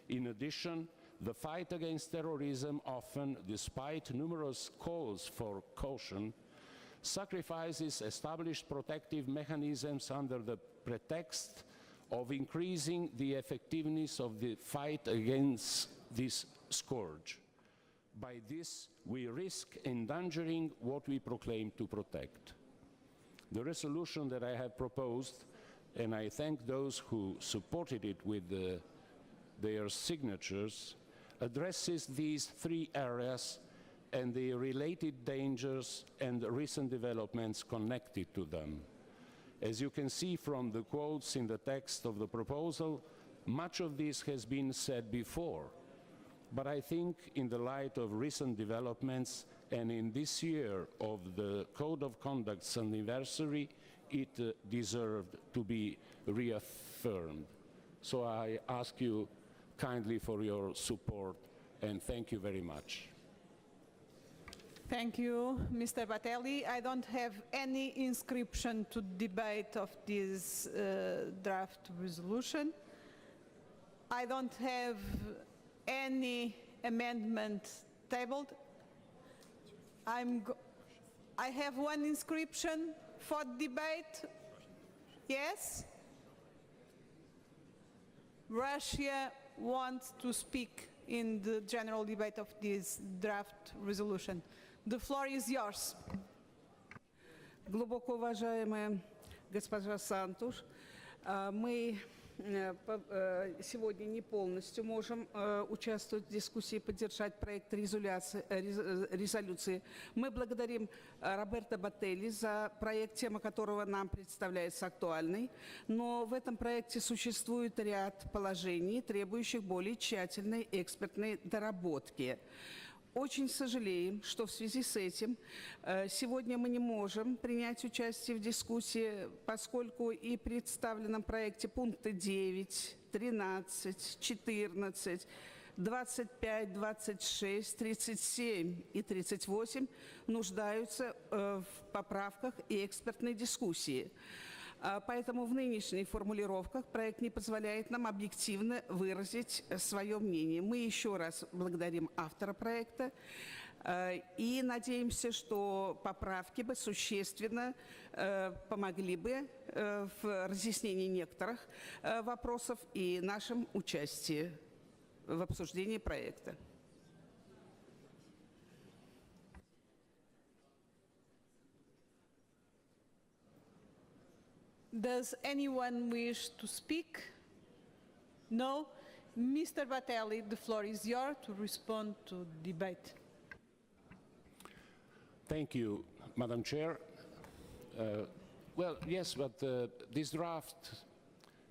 In addition, the fight against terrorism often, despite numerous calls for caution, sacrifices established protective mechanisms under the pretext of increasing the effectiveness of the fight against this scourge. By this, we risk endangering what we proclaim to protect. The resolution that I have proposed, and I thank those who supported it with their signatures, addresses these three areas and the related dangers and recent developments connected to them. As you can see from the quotes in the text of the proposal, much of this has been said before. But I think in the light of recent developments and in this year of the Code of Conduct's anniversary, it deserved to be reaffirmed. So I ask you kindly for your support, and thank you very much. Thank you, Mr. Batelli. I don't have any inscription to debate of this draft resolution. I don't have any amendment tabled. I have one inscription for debate. Yes? Russia wants to speak in the general debate of this draft resolution. The floor is yours. Глубоко уважаемая госпожа Сантуш, мы сегодня не полностью можем участвовать в дискуссии и поддержать проект резолюции. Мы благодарим Роберто Бателли за проект, тема которого нам представляется актуальной, но в этом проекте существует ряд положений, требующих более тщательной экспертной доработки. очень сожалеем, что в связи с этим сегодня мы не можем принять участие в дискуссии, поскольку и в представленном проекте пункты 9, 13, 14, 25, 26, 37 и 38 нуждаются в поправках и экспертной дискуссии. Поэтому в нынешних формулировках проект не позволяет нам объективно выразить свое мнение. Мы еще раз благодарим автора проекта и надеемся, что поправки бы существенно помогли бы в разъяснении некоторых вопросов и нашем участии в обсуждении проекта. Does anyone wish to speak? No? Mr. Batelli, the floor is yours to respond to the debate. Thank you, Madam Chair. Well, yes, but this draft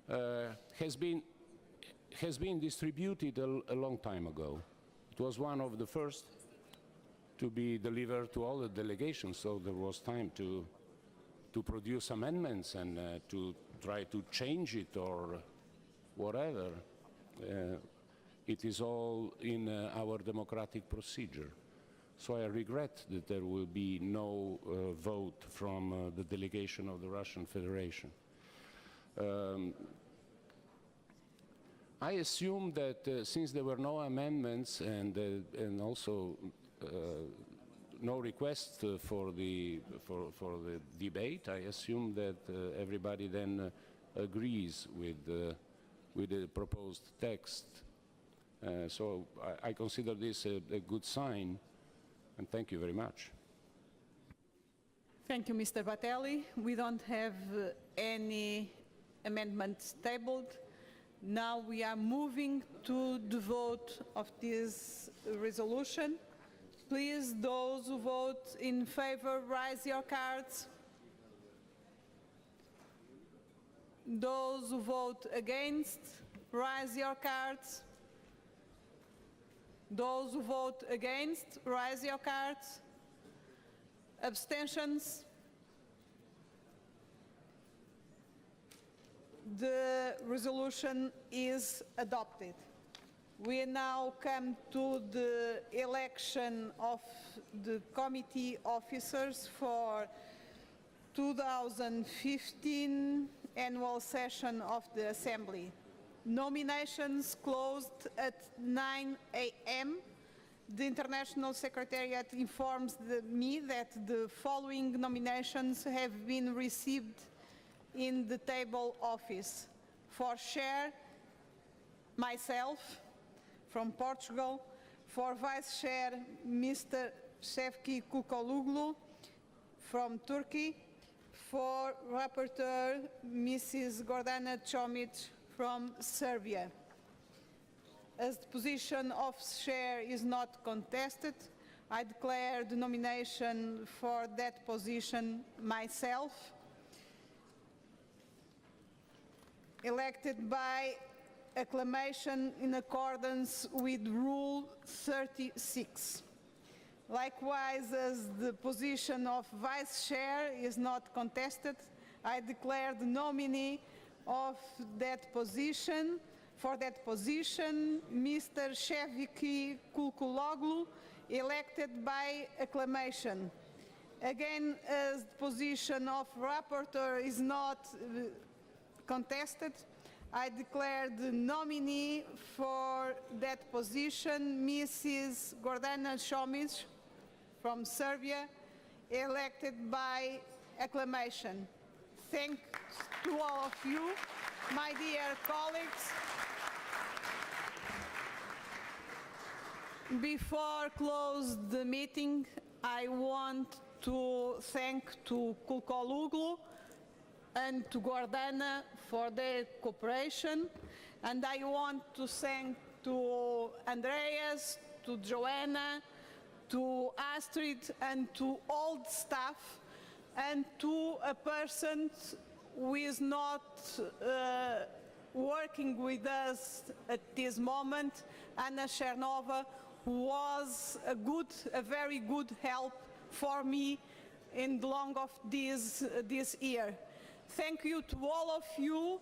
has been distributed a long time ago. It was one of the first to be delivered to all the delegations, so there was time to produce amendments and to try to change it or whatever. It is all in our democratic procedure. So I regret that there will be no vote from the delegation of the Russian Federation. I assume that since there were no amendments and also no request for the debate, I assume that everybody then agrees with the proposed text. So I consider this a good sign, and thank you very much. Thank you, Mr. Batelli. We don't have any amendments tabled. Now we are moving to the vote of this resolution. Please, those who vote in favor, raise your cards. Those who vote against, raise your cards. Those who vote against, raise your cards. Abstentions? The resolution is adopted. We now come to the election of the committee officers for 2015 annual session of the Assembly. Nominations closed at 9 a.m. The International Secretariat informs me that the following nominations have been received in the table office. For chair, myself, from Portugal. For vice chair, Mr. Şevki Kukoluglu, from Turkey. For rapporteur, Mrs. Gordana Čomić, from Serbia. As the position of chair is not contested, I declare the nomination for that position myself. Elected by acclamation in accordance with Rule 36. Likewise, as the position of Vice Chair is not contested, I declare the nominee of that position, for that position, Mr. Şevki Kukoluglu, elected by acclamation. Again, as the position of Rapporteur is not contested, I declare the nominee for that position, Mrs. Gordana Čomić, from Serbia, elected by acclamation. Thanks to all of you, my dear colleagues. Before close the meeting, I want to thank to Kukoluglu and to Gordana for their cooperation, and I want to thank to Andreas, to Joanna, to Astrid, and to all the staff, and to a person who is not working with us at this moment, Anna Chernova, who was a very good help for me in the long of this year. Thank you to all of you,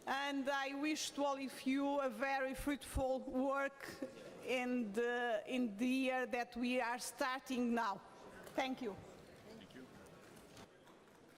and I wish to all of you a very fruitful work in the year that we are starting now. Thank you.